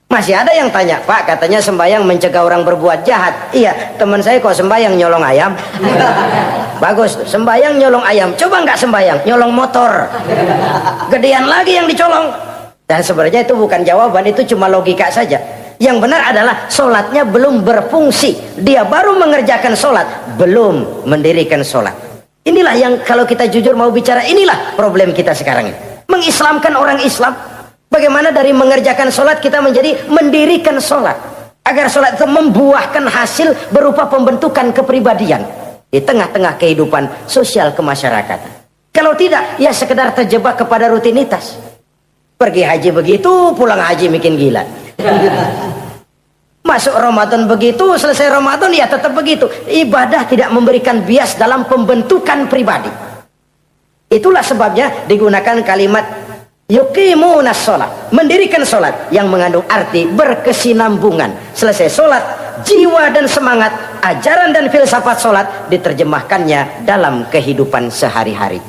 Masih ada yang tanya, Pak, katanya sembahyang mencegah orang berbuat jahat. Iya, teman saya kok sembahyang nyolong ayam. Bagus, sembahyang nyolong ayam. Coba nggak sembahyang, nyolong motor. Gedean lagi yang dicolong. Dan sebenarnya itu bukan jawaban, itu cuma logika saja. Yang benar adalah solatnya belum berfungsi. Dia baru mengerjakan solat, belum mendirikan solat. Inilah yang kalau kita jujur mau bicara, inilah problem kita sekarang ini. Mengislamkan orang Islam. Bagaimana dari mengerjakan solat kita menjadi mendirikan solat. Agar solat itu membuahkan hasil berupa pembentukan kepribadian di tengah-tengah kehidupan sosial kemasyarakatan. Kalau tidak, ya sekedar terjebak kepada rutinitas. Pergi haji begitu, pulang haji bikin gila. Masuk Ramadan begitu, selesai Ramadan ya tetap begitu. Ibadah tidak memberikan bias dalam pembentukan pribadi. Itulah sebabnya digunakan kalimat yuqimunas sholat, mendirikan sholat, yang mengandung arti berkesinambungan. Selesai sholat, jiwa dan semangat, ajaran dan filsafat sholat diterjemahkannya dalam kehidupan sehari-hari.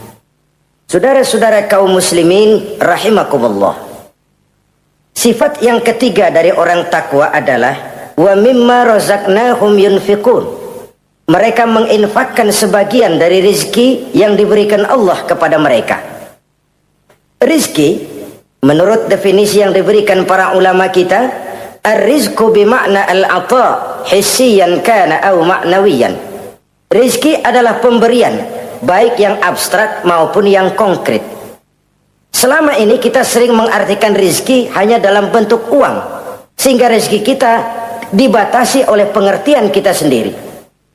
Saudara-saudara kaum muslimin rahimakumullah, sifat yang ketiga dari orang takwa adalah wa mimma razaqnahum yunfiqun. Mereka menginfakkan sebagian dari rezeki yang diberikan Allah kepada mereka. Rizki, menurut definisi yang diberikan para ulama kita, ar-rizku bimakna al-ata hissiyan kana au ma'nawiyan. Rizki adalah pemberian, baik yang abstrak maupun yang konkret. Selama ini kita sering mengartikan rizki hanya dalam bentuk uang, sehingga rizki kita dibatasi oleh pengertian kita sendiri.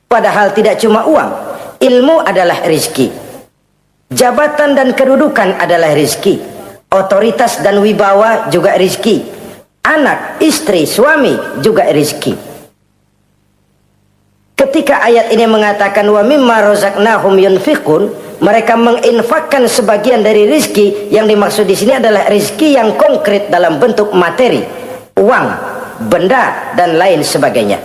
Padahal tidak cuma uang, ilmu adalah rizki. Jabatan dan kedudukan adalah rizki. Otoritas dan wibawa juga rizki. Anak, istri, suami juga rizki. Ketika ayat ini mengatakan wa mimma razaqnahum yunfiqun, mereka menginfakkan sebagian dari rizki. Yang dimaksud di sini adalah rizki yang konkret dalam bentuk materi, uang, benda dan lain sebagainya.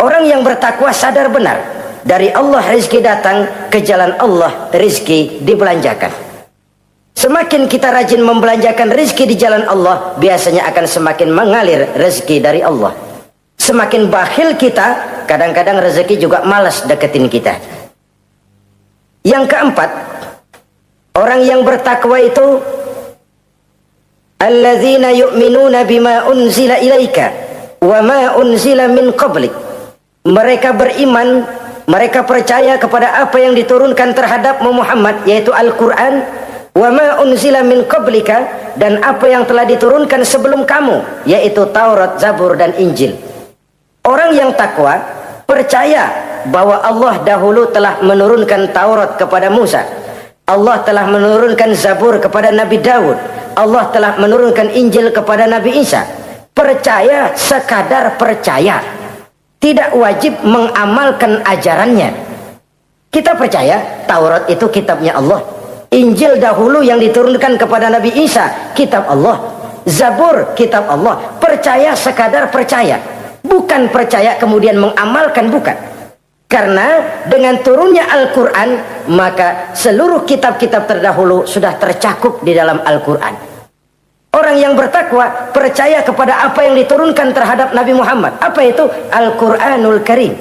Orang yang bertakwa sadar benar, dari Allah rezeki datang, ke jalan Allah rezeki dibelanjakan. Semakin kita rajin membelanjakan rezeki di jalan Allah, biasanya akan semakin mengalir rezeki dari Allah. Semakin bakhil kita, kadang-kadang rezeki juga malas deketin kita. Yang keempat, orang yang bertakwa itu alladzina yu'minuna bima unzila ilaika wa ma unzila min qablik. Mereka beriman, mereka percaya kepada apa yang diturunkan terhadap Muhammad, yaitu Al-Quran, wa ma unzila min qablika, dan apa yang telah diturunkan sebelum kamu, yaitu Taurat, Zabur dan Injil. Orang yang takwa percaya bahwa Allah dahulu telah menurunkan Taurat kepada Musa, Allah telah menurunkan Zabur kepada Nabi Daud, Allah telah menurunkan Injil kepada Nabi Isa. Percaya sekadar percaya, tidak wajib mengamalkan ajarannya. Kita percaya Taurat itu kitabnya Allah, Injil dahulu yang diturunkan kepada Nabi Isa kitab Allah, Zabur kitab Allah. Percaya sekadar percaya, bukan percaya kemudian mengamalkan, bukan. Karena dengan turunnya Al-Quran, maka seluruh kitab-kitab terdahulu sudah tercakup di dalam Al-Quran. Orang yang bertakwa percaya kepada apa yang diturunkan terhadap Nabi Muhammad. Apa itu? Al-Quranul Karim.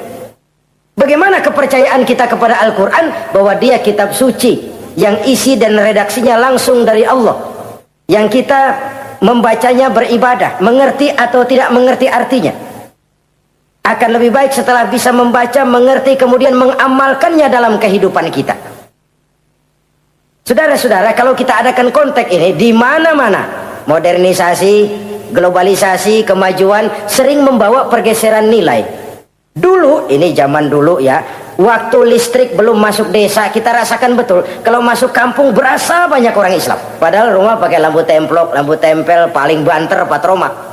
Bagaimana kepercayaan kita kepada Al-Quran? Bahwa dia kitab suci yang isi dan redaksinya langsung dari Allah, yang kita membacanya beribadah, mengerti atau tidak mengerti artinya. Akan lebih baik setelah bisa membaca, mengerti, kemudian mengamalkannya dalam kehidupan kita. Saudara-saudara, kalau kita adakan konteks ini di mana-mana, modernisasi, globalisasi, kemajuan sering membawa pergeseran nilai. Dulu, ini zaman dulu ya, waktu listrik belum masuk desa, kita rasakan betul kalau masuk kampung berasa banyak orang Islam, padahal rumah pakai lampu templok, lampu tempel, paling banter patroma.